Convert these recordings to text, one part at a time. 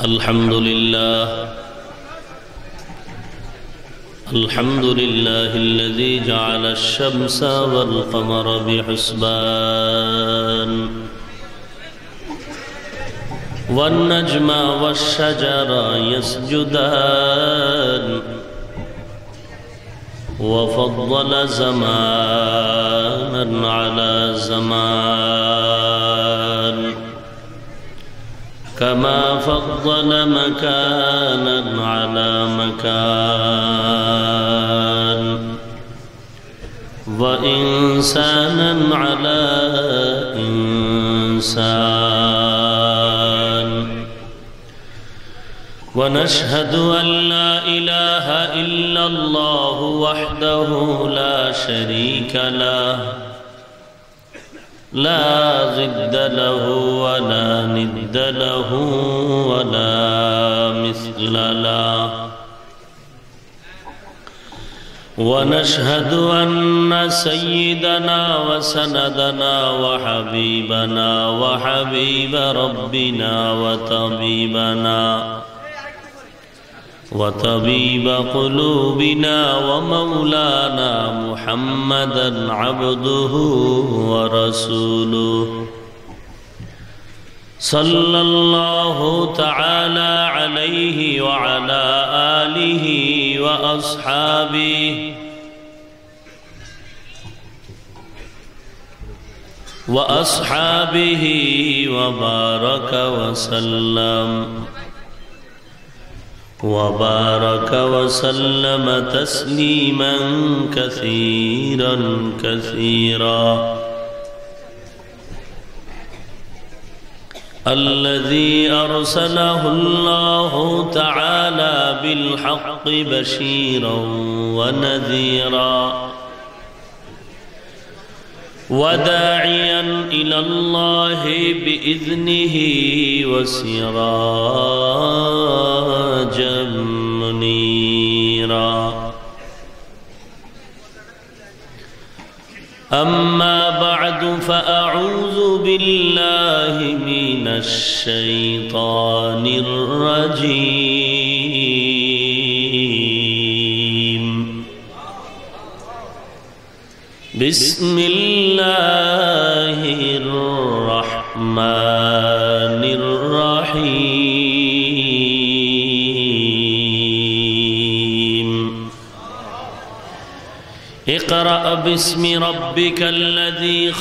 الحمد لله الذي جعل الشمس والقمر بحسبان والنجم والشجر يسجدان وفضل زمانا على زمان كما فضل مكانا على مكان وإنسانا على إنسان ونشهد أن لا إله إلا الله وحده لا شريك له لا ضد له ولا ند له ولا مثل له ونشهد أن سيدنا وسندنا وحبيبنا وحبيب ربنا وطبيب قلوبنا ومولانا محمدا عبده ورسوله صلى الله تعالى عليه وعلى آله وأصحابه وبارك وسلم تسليما كثيرا الذي أرسله الله تعالى بالحق بشيرا ونذيرا وداعيا إلى الله بإذنه وسراجا منيرا أما بعد فأعوذ بالله من الشيطان الرجيم بسم الله الرحمن الرحيم اقرأ باسم ربك الذي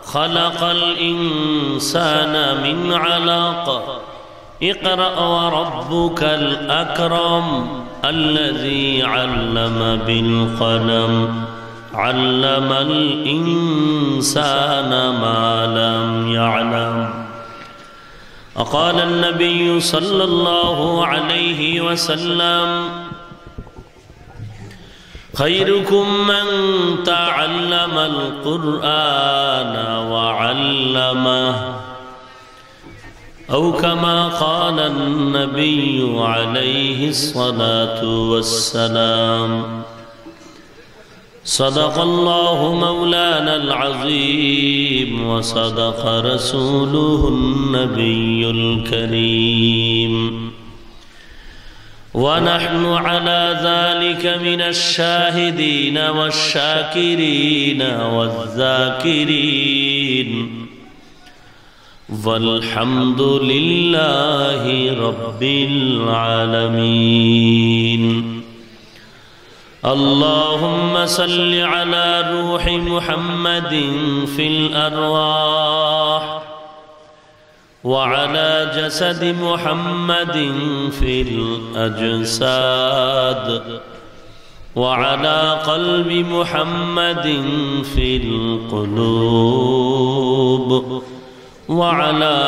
خلق الإنسان من علق اقرأ وربك الأكرم الذي علم بالقلم علم الإنسان ما لم يعلم. وقال النبي صلى الله عليه وسلم خيركم من تعلم القرآن وعلمه أو كما قال النبي عليه الصلاة والسلام. صدق الله مولانا العظيم وصدق رسوله النبي الكريم ونحن على ذلك من الشاهدين والشاكرين والذاكرين والحمد لله رب العالمين. اللهم صل على روح محمد في الأرواح وعلى جسد محمد في الأجساد وعلى قلب محمد في القلوب وعلى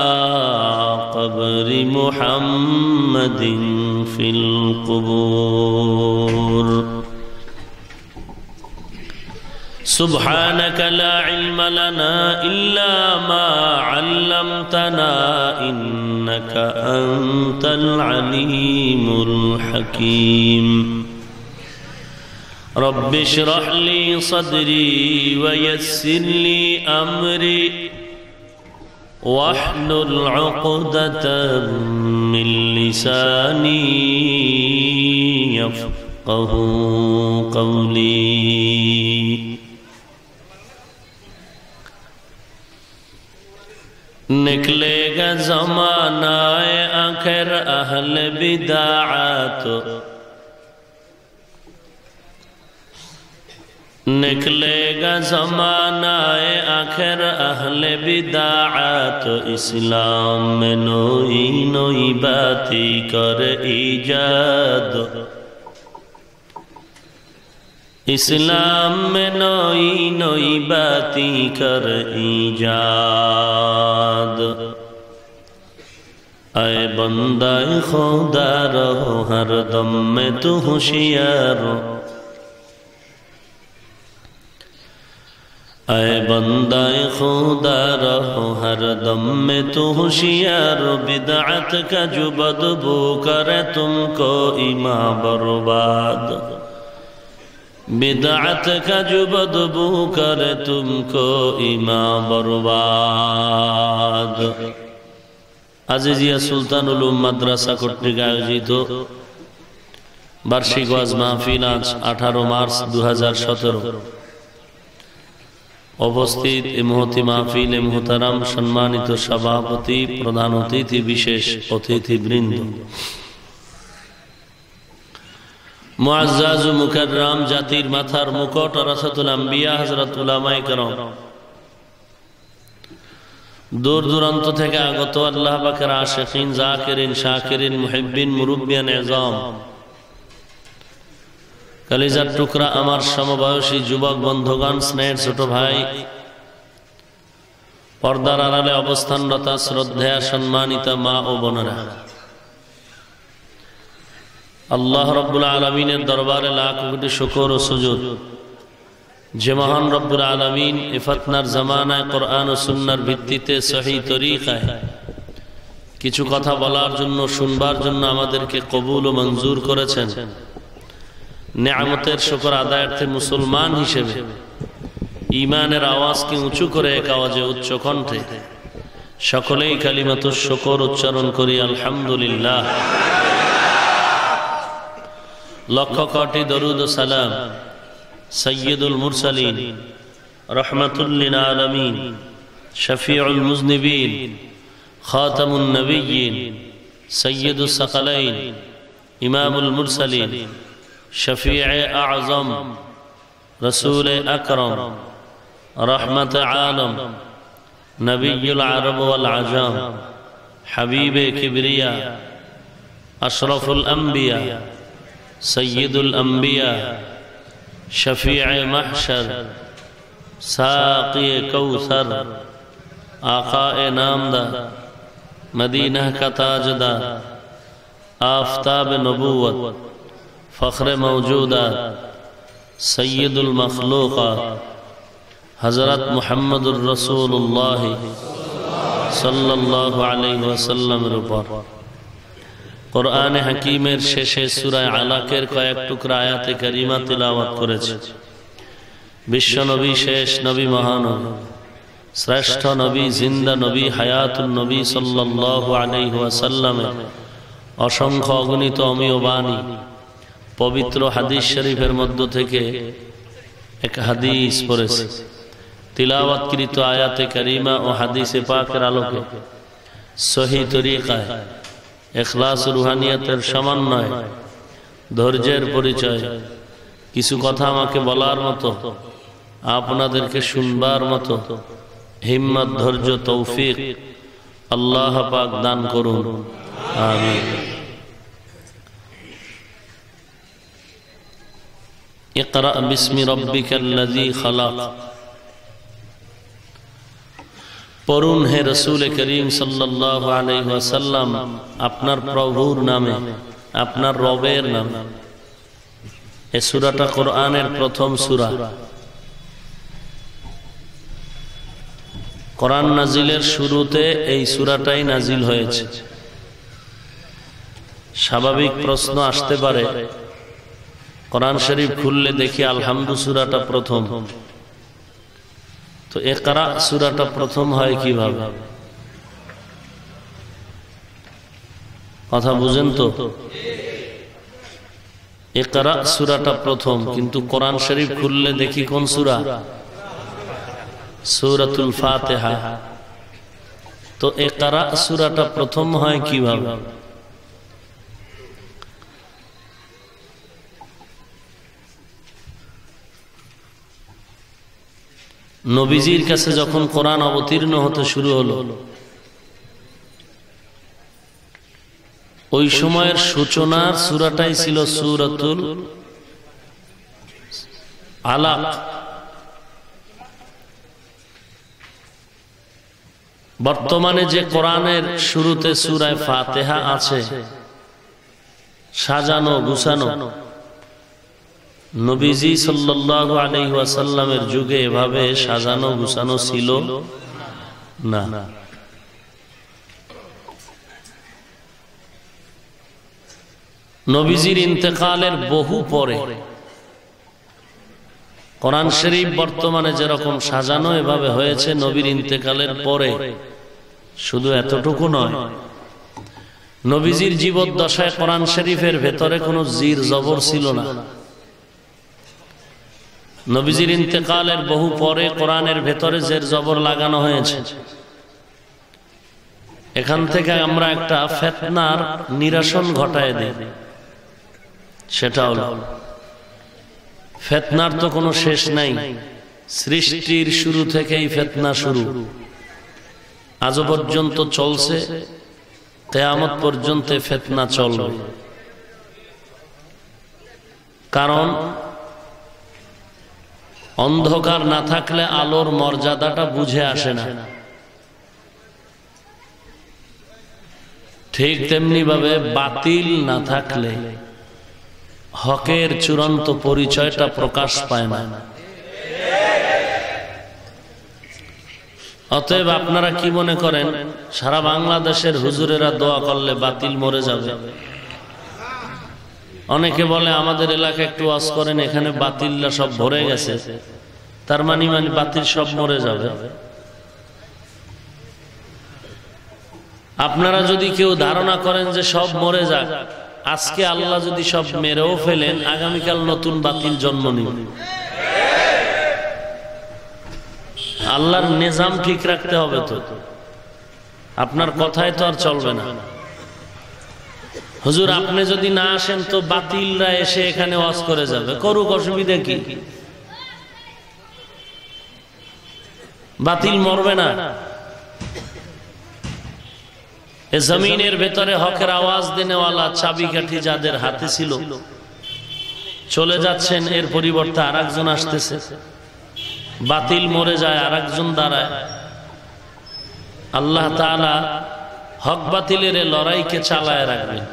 قبر محمد في القبور. سبحانك لا علم لنا إلا ما علمتنا إنك أنت العليم الحكيم. رب اشرح لي صدري ويسر لي أمري واحلل عقدة من لساني يفقهوا قولي निकलेगा ज़मानाए आखिर अहल बिदाअत निकलेगा ज़मानाए आखिर अहल बिदाअत इस्लाम में नई नई बाती कर ईजाद इस्लाम में नई नई बाती कर ईजाद ऐ बंदा खुदा रहो हर दम में तू होशियार ऐ बंदा खुदा रहो हर दम में तू होशियार बिदअत का जो बदबू करे तुमको ईमा बर्बाद बिदअत का जो बदबू करे तुमको ईमा बर्बाद। আজিজিয়া সুলতান উলুম মাদ্রাসা কর্তৃক আয়োজিত বার্ষিক ওয়াজ মাহফিল আজ 18 মার্চ 2017 উপস্থিত এই মহতি মাহফিলে মুহতারাম সম্মানিত সভাপতি প্রধান অতিথি বিশেষ অতিথিবৃন্দ মুআজ্জাজ ও মুকাররম জাতির মাথার মুকুট রাসাতুল আম্বিয়া হযরত উলামায়ে কেরাম दूर दूरांत থেকে আগত আল্লাহ পাকের আশিকিন জাকিরিন শাকিরিন মুহিব্বিন মুরব্বিয়ান ইজাম কলিজার টুকরা আমার সমবয়সী যুবক বন্ধুগণ স্নেহের ছোট ভাই পর্দার আড়ালে অবস্থানরত শ্রদ্ধেয় সম্মানিত মা ও বোনেরা আল্লাহ রাব্বুল আলামিনের দরবারে লাখ কোটি শুকর ও সুজুদ যে মহান রব্বুল আলামিন ইফাতনার জামানায় কোরআন ও সুন্নাহর ভিত্তিতে সহি তরিকায় কিছু কথা বলার জন্য শুনবার জন্য আমাদেরকে কবুল ও মঞ্জুর করেছেন নেয়ামতের শুকর আদায়ার্থে মুসলমান হিসেবে ঈমানের আওয়াজকে উঁচু করে এক আওয়াজে উচ্চ কণ্ঠে সকলেই কালিমাতুশ শুকর উচ্চারণ করি আলহামদুলিল্লাহ। লক্ষ কোটি দরুদ ও সালাম सय्यदुल मुरसलीन रहमतुल लिल आलमीन शफीउल मुज़निबीन खातमुन नबिय्यीन सय्यदुस सकलैन इमामुल मुरसलीन शफीए आज़म रसूल अकरम रहमत आलम नबियुल अरब वल अजम हबीब किबरिया अशरफुल अंबिया सय्यदुल अंबिया शफीअ महशर साक़ी कौसर आक़ाए नामदा मदीना का ताजदार आफ़ताब नबूवत फ़ख्र मौजूदा सय्यदुल मखलूक़ात हज़रत मुहम्मदुर रसूलुल्लाह सल्लल्लाहु अलैहि वसल्लम रुपर कुरान हकीमेर शेषे सूरा आलाकेर कयेक टुकरा आयाते करीमा तिलावत करेছে विश्व नबी शेष नबी महानबी श्रेष्ठ नबी जिंदा नबी हयातुन नबी सल्लल्लाहु अलैहि वसल्लम असंख्य अगणित अमीय बाणी पवित्र हादिस शरीफेर मध्य थेके एक हादिस पढ़ेছি तिलावतकृत आयाते करीमा और हादिसे पाकेर आलोके सही तरीकाय इखलास रूहानियतेर समन्वय धैर्येर परिचय किछु कथा आमाके बलार मतो आपनादेरके शुनबार मतो हिम्मत धैर्य तौफिक अल्लाह पाक दान करुन आमीन। इक़रा बिस्मि रब्बिकल्लज़ी खलक़ पढ़ुन हे रसूल करीम सल्लल्लाहु अलैहि वसल्लम आपनार प्रभुर नामे आपनार रबेर नामे ए सूराटा कुरआनेर प्रथम सूरा कुरान नाजिलेर शुरूते এই সূরাটাই নাজিল হয়েছে। স্বাভাবিক প্রশ্ন আসতে পারে कुरान शरीफ खुलले देखी আলহামদু সূরাটা প্রথম, तो इक़रा सूराटा प्रथम है किभाबे কথা বুঝেন তো? ইকরা সূরাটা প্রথম, কিন্তু কোরআন শরীফ খুললে দেখি কোন সূরা? সূরাতুল ফাতিহা। তো ইকরা সূরাটা প্রথম হয় কিভাবে? নবীজির কাছে যখন কোরআন অবতীর্ণ হতে শুরু হলো, ওই সময়ের সূচনার সূরাটাই ছিল সূরাতুল আলাক। বর্তমানে যে কোরআনের শুরুতে সূরা ফাতিহা আছে, সাজানো গুছানো, নবীজি সাল্লাল্লাহু আলাইহি ওয়াসাল্লামের যুগে এভাবে সাজানো গুছানো ছিল না। নবীজির ইন্তেকালের বহু পরে কোরআন শরীফ বর্তমানে যেরকম সাজানো এভাবে হয়েছে, নবীর ইন্তেকালের পরে। শুধু এতটুকু নয়, নবীজির জীবদ্দশায় কোরআন শরীফের ভেতরে কোনো জির জবর ছিল না। নবীজির ইন্তেকালের বহু পরে কোরআনের ভেতরে জের জবর লাগানো হয়েছে। এখান থেকে আমরা একটা ফিতনার নিরসন ঘটায় দিই। সেটা হলো, ফিতনার তো কোনো শেষ নাই। সৃষ্টির শুরু থেকেই ফিতনা শুরু, আজ পর্যন্ত চলছে, কিয়ামত পর্যন্ত ফিতনা চলবে। কারণ অন্ধকার না থাকলে আলোর মর্যাদাটা বুঝে আসে না। ঠিক তেমনি ভাবে বাতিল না থাকলে হকের চূড়ান্ত পরিচয়টা প্রকাশ পায় না। অতএব আপনারা কি মনে করেন, সারা বাংলাদেশের হুজুরেরা দোয়া করলে বাতিল মরে যাবে? অনেকে বলে আমাদের এলাকায় একটু ওয়াজ করেন, এখানে বাতিলরা সব ভরে গেছে, তার মানে বাতিল সব মরে যাবে। আপনারা যদি কেউ ধারণা করেন যে সব মরে যাক, আজকে আল্লাহ যদি সব মেরেও ফেলেন, আগামীকাল নতুন বাতিল জন্ম নিবে। আল্লাহর নিজাম ঠিক রাখতে হবে তো, আপনার কথায় তো আর চলবে না। হুজুর আপনি যদি না আসেন তো বাতিলরা এসে এখানে ওয়াজ করে যাবে, করুক, অসুবিধা কি? বাতিল মরবে না। এ জমিনের ভেতরে হকের আওয়াজ দেনেওয়ালা চাবিকাঠি যাদের হাতে ছিল, চলে যাচ্ছেন, এর পরিবর্তে আরেকজন আসতেছে। বাতিল মরে যায়, আরেকজন দাঁড়ায়। আল্লাহ তাআলা হক বাতিলের লড়াইকে চালায় রাখবেন।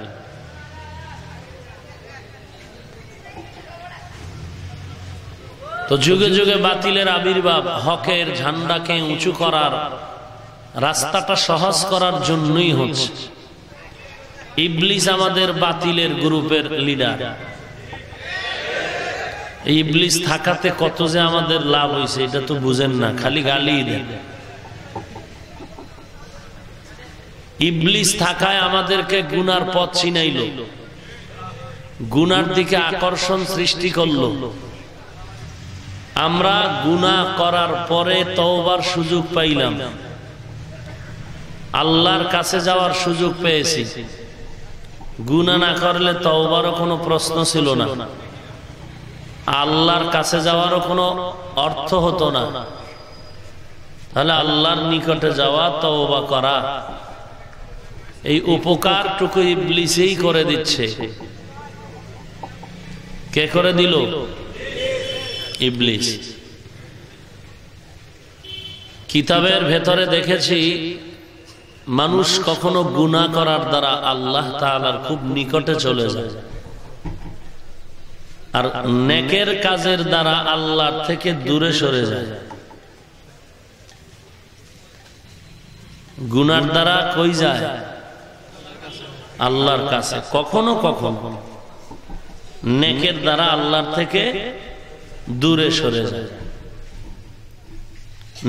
তো যুগে যুগে বাতিলের আবির্ভাব হকের ঝান্ডাকে উঁচু করার রাস্তাটা সহজ করার জন্যই হচ্ছে। ইবলিস আমাদের বাতিলের গ্রুপের লিডার। ইবলিস থাকাতে কত যে আমাদের লাভ হয়েছে এটা তো বুঝেন না, খালি গালি দেন। ইবলিস থাকায় আমাদেরকে গুনার পথ চিনাইল, গুনার দিকে আকর্ষণ সৃষ্টি করলো। আমরা গুনাহ করার পরে তওবার সুযোগ পাইলাম, আল্লাহর কাছে যাওয়ার সুযোগ পেয়েছি। গুনাহ না করলে তওবারও কোনো প্রশ্ন ছিল না, আল্লাহর কাছে যাওয়ারও কোনো অর্থ হতো না। তাহলে আল্লাহর নিকটে যাওয়া, তওবা করা, এই উপকারটুকু ইবলিসই করে দিচ্ছে। কে করে দিল? ইবলিস। কিতাবের ভেতরে দেখেছি মানুষ কখনো গুনাহ করার দ্বারা আল্লাহ তাআলার খুব নিকটে চলে যায়, আর নেকের কাজের দ্বারা আল্লাহর থেকে দূরে সরে যায়। গুনার দ্বারা কই যায়? আল্লাহর কাছে। কখনো কখনো নেকের দ্বারা আল্লাহর থেকে দূরে সরে যায়।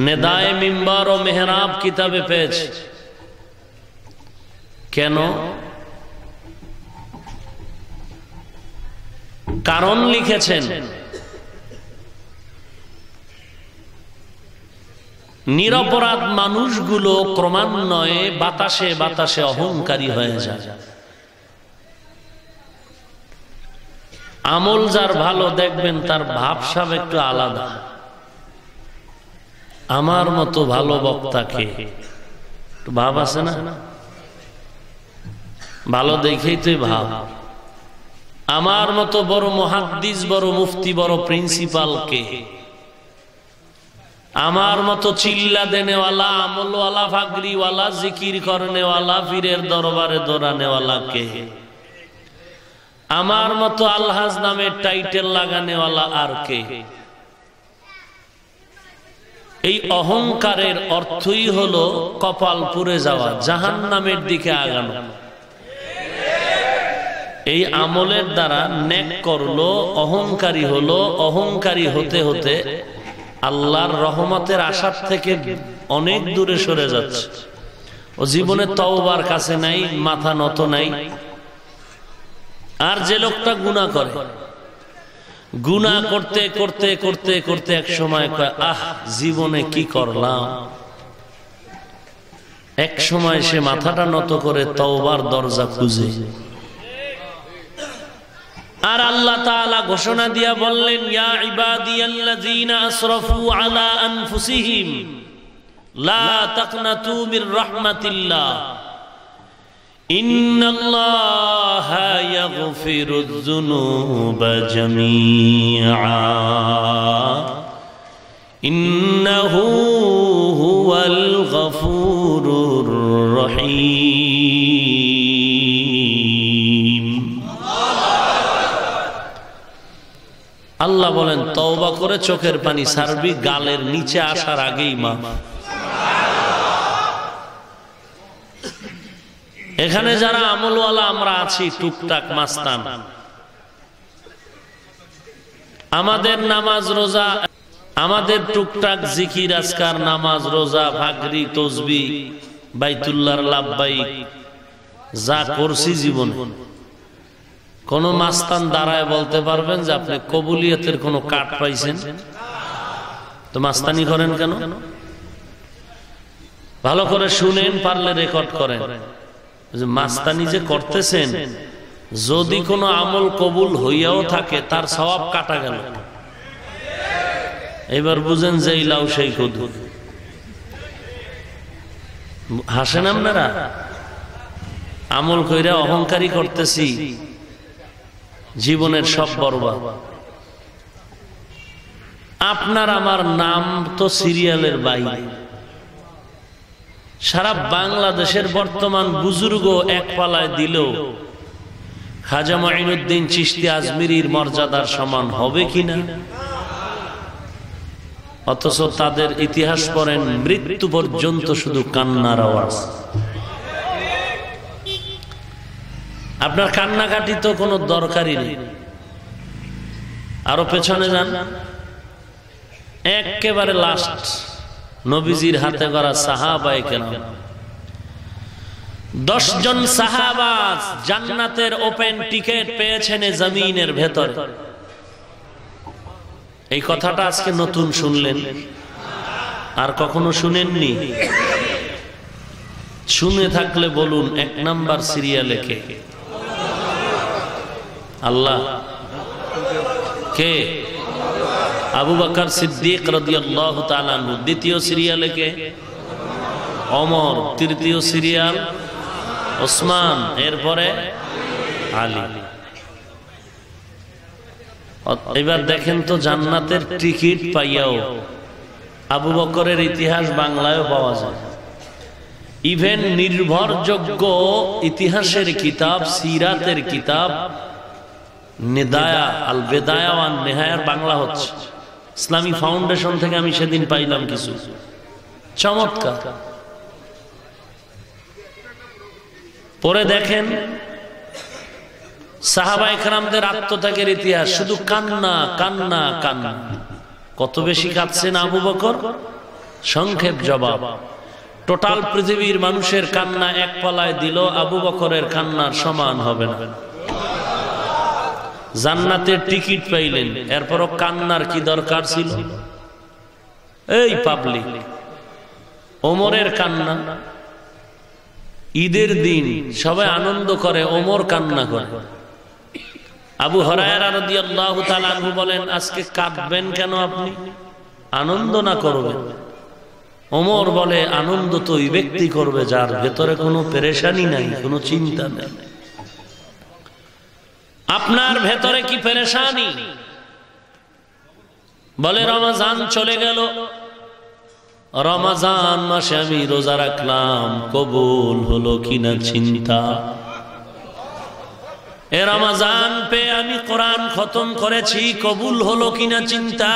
নেদায়ে মিম্বার ও মেহরাব কিতাবে পেয়েছে। কেন? কারণ লিখেছেন, নিরপরাধ মানুষগুলো ক্রমান্বয়ে বাতাসে বাতাসে অহংকারী হয়ে যায়। আমল যার ভালো দেখবেন তার ভাবসাব একটু আলাদা। আমার মতো ভালো বক্তাকে ভাব আছে না, ভালো দেখেই তুই ভাব। আমার মতো বড় মুহাদ্দিস, বড় মুফতি, বড় প্রিন্সিপালকে, আমার মতো চিল্লা দেনেওয়ালা, আমলওয়ালা, ফাগরিওয়ালা, জিকির করনেওয়ালা, পীরের দরবারে দৌড়ানেওয়ালা কে, আমার মতো আলহাজ নামের টাইটেল লাগানেওয়ালা আর কে? এই অহংকারের অর্থই হলো কপাল পুড়ে যাওয়া, জাহান্নামের দিকে আগানো। এই আমলের দ্বারা নেক করলো, অহংকারী হলো, অহংকারী হতে হতে আল্লাহর রহমতের আশার থেকে অনেক দূরে সরে যাচ্ছে। ও জীবনে তওবার কাছে নাই, মাথা নত নাই। আর যে লোকটা গুনাহ করে, গুনাহ করতে করতে করতে করতে এক সময় কয়, আহ জীবনে কি করলাম। এক সময় সে মাথাটা নত করে তওবার দরজা খুঁজে। আর আল্লাহ তাআলা ঘোষণা দিয়া বললেন, ইয়া ইবাদিয়াল্লাযীনা আসরাফু আলা আনফুসিহিম লা তাকনাতু মির রাহমাতিল্লাহ ইন্নাল্লাহা ইয়াগফিরুয যুনুবা জামিআ ইন্নাহু হুয়াল গফুরুর রহিম। আল্লাহ বলেন, তওবা করে চোখের পানি ছাড়বি, গালের নিচে আসার আগেই মা। এখানে যারা আমলওয়ালা আমরা আছি, টুকটাক মাস্তান, আমাদের নামাজ রোজা, আমাদের টুকটাক জিকির আজকার, নামাজ রোজা, ভাগরি, তসবিহ, বাইতুল্লাহর লাব্বাইক যা করছি জীবন, কোন মাস্তান দাঁড়ায় বলতে পারবেন যে আপনি কবুলিয়তের কোন কাট পাইছেন? তো মাস্তানি করেন কেন? ভালো করে শুনেন, পারলে রেকর্ড করেন। মাস্তানি যে করতেছেন, যদি কোনো আমল কবুল হইয়াও থাকে তার সওয়াব কাটা গেল। এবার বুঝেন যে এই লাউ সেই কদু। হাসেন আপনারা? আমল কইরা অহংকারী করতেছি, জীবনের সব বরবাদ। আপনার আমার নাম তো সিরিয়ালের বাইরে। সারা বাংলাদেশের বর্তমান বুজুর্গ এক পালায় দিলেও খাজা মাইনুদ্দিন চিশতি আজমিরির মর্যাদার সমান হবে কিনা? অথচ তাদের ইতিহাস পড়েন, মৃত্যু পর্যন্ত শুধু কান্নার আওয়াজ। আপনার কান্নাকাটি তো কোনো দরকারই নেই। আরো পেছনে যান, একেবারে লাস্ট নবীজির হাতে গড়া সাহাবায়ে কেরাম, 10 জন সাহাবা জান্নাতের ওপেন টিকেট পেয়েছেন জমিনের ভেতরে। এই কথাটা আজকে নতুন শুনলেন, আর কখনো শুনেননি? শুনে থাকলে বলুন, 1 নাম্বার সিরিয়ালে কে? আল্লাহ। কে? আবু বকর সিদ্দিক রাদিয়াল্লাহু তাআলা আনহু। দ্বিতীয় সিরিয়ালে কে? ওমর। তৃতীয় সিরিয়াল ওসমান, এরপরে আলী। এবার দেখেন তো, জান্নাতের টিকিট পাইয়াও আবু বকরের ইতিহাস বাংলায়ও পাওয়া যায়। ইভেন নির্ভরযোগ্য ইতিহাসের কিতাব, সিরাতের কিতাব নিদায়া আল বেদায়া ওয়ান নেহায়ার বাংলা হচ্ছে। ইসলামী ফাউন্ডেশন থেকে আমি সেদিন পাইলাম কিছু, চমৎকার। পরে দেখেন সাহাবায়ে কেরামদের আত্মত্যাগের ইতিহাস, শুধু কান্না কান্না কান্না। কত বেশি কাঁদছেন আবু বকর? সংক্ষেপ জবাব, টোটাল পৃথিবীর মানুষের কান্না এক পালায় দিল, আবু বকরের কান্নার সমান হবে না। জান্নাতের টিকিট পাইলেন, এরপরও কান্নার কি দরকার ছিল? এই পাবলিক, ওমরের কান্না, ঈদের দিন সবাই আনন্দ করে, ওমর কান্না করে। আবু হুরায়রা রাদিয়াল্লাহু তাআলা আনহু বলেন, আজকে কাঁদবেন কেন আপনি? আনন্দ না করবেন? ওমর বলে, আনন্দ তো ওই ব্যক্তি করবে যার ভেতরে কোনো পেরেশানি নাই, কোনো চিন্তা নেই। আপনার ভেতরে কি পেরেশানি? বলে, রমজান চলে গেল, রমজান মাসে আমি রোজা রাখলাম, কবুল হলো কিনা চিন্তা। এ রমজান পেয়ে আমি কোরআন খতম করেছি, কবুল হলো কিনা চিন্তা।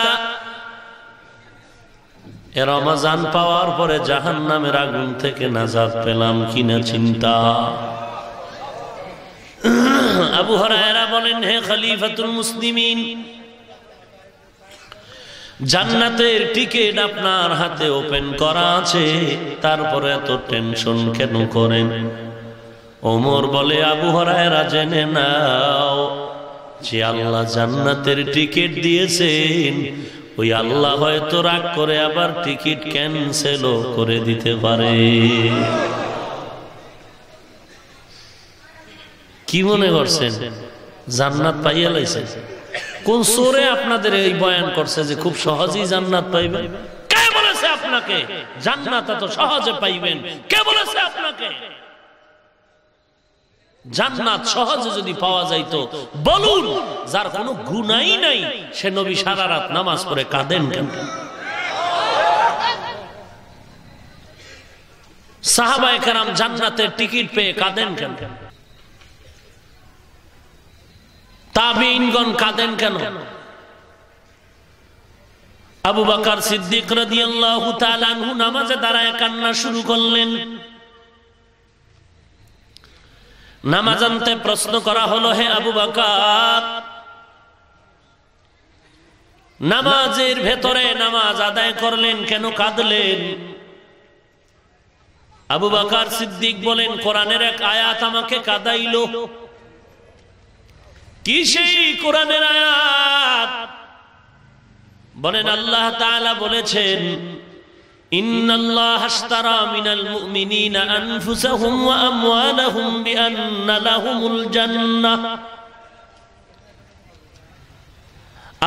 এ রমজান পাওয়ার পরে জাহান্নামের আগুন থেকে নাজাত পেলাম কিনা চিন্তা। আবু হুরায়রা বলেন, হে খলিফাতুল মুসলিমিন, জান্নাতের টিকিট আপনার হাতে ওপেন করা আছে, তারপরে এত টেনশন কেন করেন? ওমর বলে, আবু হুরায়রা জেনে নাও যে আল্লাহ জান্নাতের টিকিট দিয়েছেন, ওই আল্লাহ হয়তো রাগ করে আবার টিকিট ক্যান্সেল করে দিতে পারে। কি মনে করছেন জান্নাত পাইয়া লাইছেন? কোন সূরা আপনাদের এই বয়ান করছে যে খুব সহজেই জান্নাত পাইবেন? কে বলেছে আপনাকে জান্নাত এত সহজে পাইবেন? কে বলেছে আপনাকে? জান্নাত সহজে যদি পাওয়া যাইতো, বলুন, যার কোনো গুনাহই নাই সে নবী সারা রাত নামাজ পড়ে কাঁদেন কেন? সাহাবায়ে কেরাম জান্নাতের টিকিট পেয়ে কাঁদেন কেন? তাবিঈনগণ কাঁদেন কেন? আবু বকর সিদ্দিক রাদিয়াল্লাহু তাআলা আনহু নামাজে দাঁড়ায় কান্না শুরু করলেন। নামাজান্তে প্রশ্ন করা হলো, হে আবু বকর, নামাজের ভেতরে নামাজ আদায় করলেন, কেন কাঁদলেন? আবু বকর সিদ্দিক বলেন, কোরআনের এক আয়াত আমাকে কাঁদাইলো। কি সেই কোরআনের আয়াত? বলেন, আল্লাহ তাআলা বলেছেন, ইন্নাল্লাহা আশতারা মিনাল মুমিনিনা আনফুসাহুম ওয়া আমওয়ালাহুম বিআন্না লাহুমুল জান্নাহ।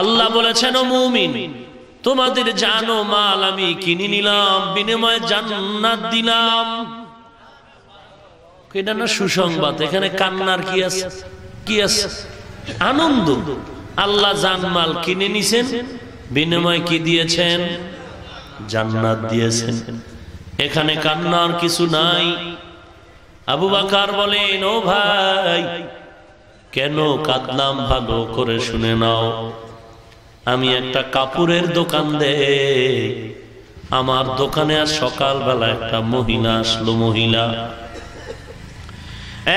আল্লাহ বলেছেন, ও মুমিন, তোমাদের জান ও মাল আমি কিনে নিলাম, বিনিময়ে জান্নাত দিলাম। এটা না সুসংবাদ? এখানে কান্নার কি আছে? কি আছে? আনন্দ। আল্লাহ জানমাল কিনে নিছেন, বিনিময়ে কি দিয়েছেন? জান্নাত দিয়েছেন। এখানে কান্নার কিছু নাই। আবু বকর বলেন, ও ভাই, কেন কাঁদলাম ভালো করে শুনে নাও। আমি একটা কাপড়ের দোকান দেই, আমার দোকানে আজ সকালবেলা একটা মহিলা আসলো।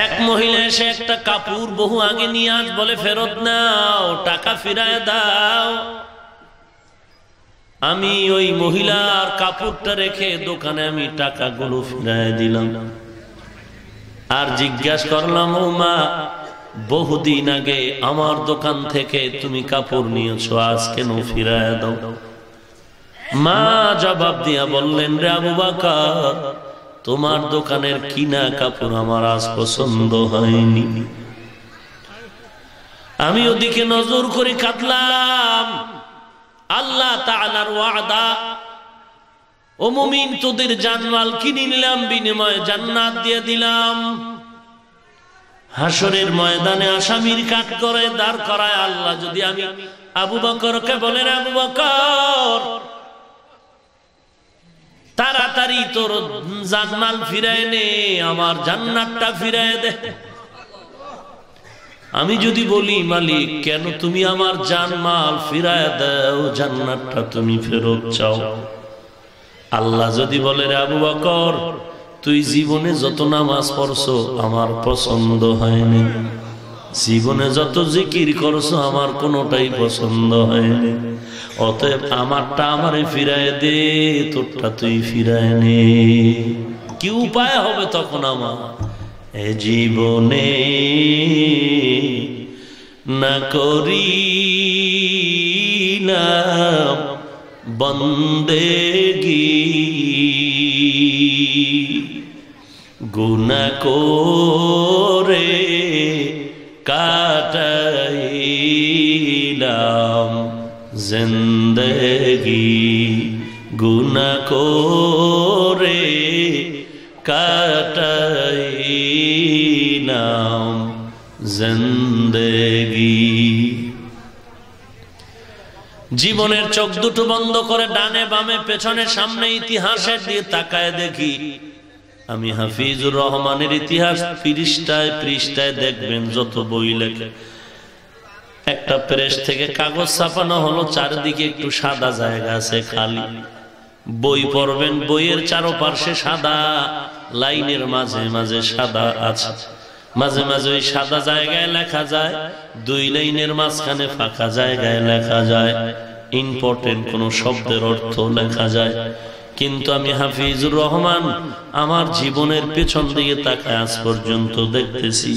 এক মহিলা এসে একটা কাপড় বহু আগে নিয়ে আজ বলে, ফেরত নাও, টাকা ফিরায় দাও। আমি ওই মহিলার কাপড়টা রেখে দোকানে আমি টাকাগুলো ফিরায় দিলাম। আর জিজ্ঞাসা করলাম, ও মা, বহুদিন আগে আমার দোকান থেকে তুমি কাপড় নিয়েছো, আজ কেন ফিরায় দাও? মা জবাব দিয়া বললেন, রে আবু বকর, তোমার দোকানের কিনা কাপড় আমার আজ পছন্দ হয়নি। আমি ওদিকে নজর করে কাঁদলাম। আল্লাহ তাআলার ওয়াদা, ও মুমিন, তোদের জানমাল কিনে নিলাম, বিনিময়ে জান্নাত দিয়ে দিলাম। হাসরের ময়দানে আসামির কাঠ করে দাঁড় করায় আল্লাহ যদি আমি আবু বকরকে বলেন, আবু বকর, তাড়াতাড়ি তোর জানমাল ফিরায় নে, আমার জান্নাতটা ফিরায় দে। আমি যদি বলি, মালিক, কেন তুমি আমার জানমাল ফিরায় দাও, জান্নাতটা তুমি ফেরত চাও? আল্লাহ যদি বলে, রে আবু বকর, তুই জীবনে যত নামাজ পড়ছো আমার পছন্দ হয়নি, জীবনে যত জিকির করছো আমার কোনোটাই পছন্দ হয়নি, অতএব আমারটা আমারে ফিরায় দে, তোরটা তুই ফিরায় নে। কি উপায় হবে তখন আমার? এ জীবনে না করিলাম বন্দেগী, গুনাহ করে কাটাইলাম জিন্দেগি, গুনাহ করে কাটাইলাম জিন্দেগি। জীবনের চোখ দুটো বন্ধ করে ডানে বামে পেছনে সামনে ইতিহাসের দিকে তাকায় দেখি, আমি হাফিজুর রহমানের ইতিহাস পৃষ্ঠায় পৃষ্ঠায় দেখবেন যত বই লেখে, একটা প্রেস থেকে কাগজ ছাপানো হলো, চারিদিকে একটু সাদা জায়গা আছে খালি, বই পড়বেন, বইয়ের চারপাশে সাদা, লাইনের মাঝে মাঝে সাদা আছে, মাঝে মাঝে ওই সাদা জায়গায় লেখা যায়, দুই লাইনের মাঝখানে ফাঁকা জায়গায় লেখা যায় ইম্পর্টেন্ট কোন শব্দের অর্থ লেখা যায়। কিন্তু আমি হাফিজুর রহমান আমার জীবনের পেছন দিকে তাকায় আজ পর্যন্ত দেখতেছি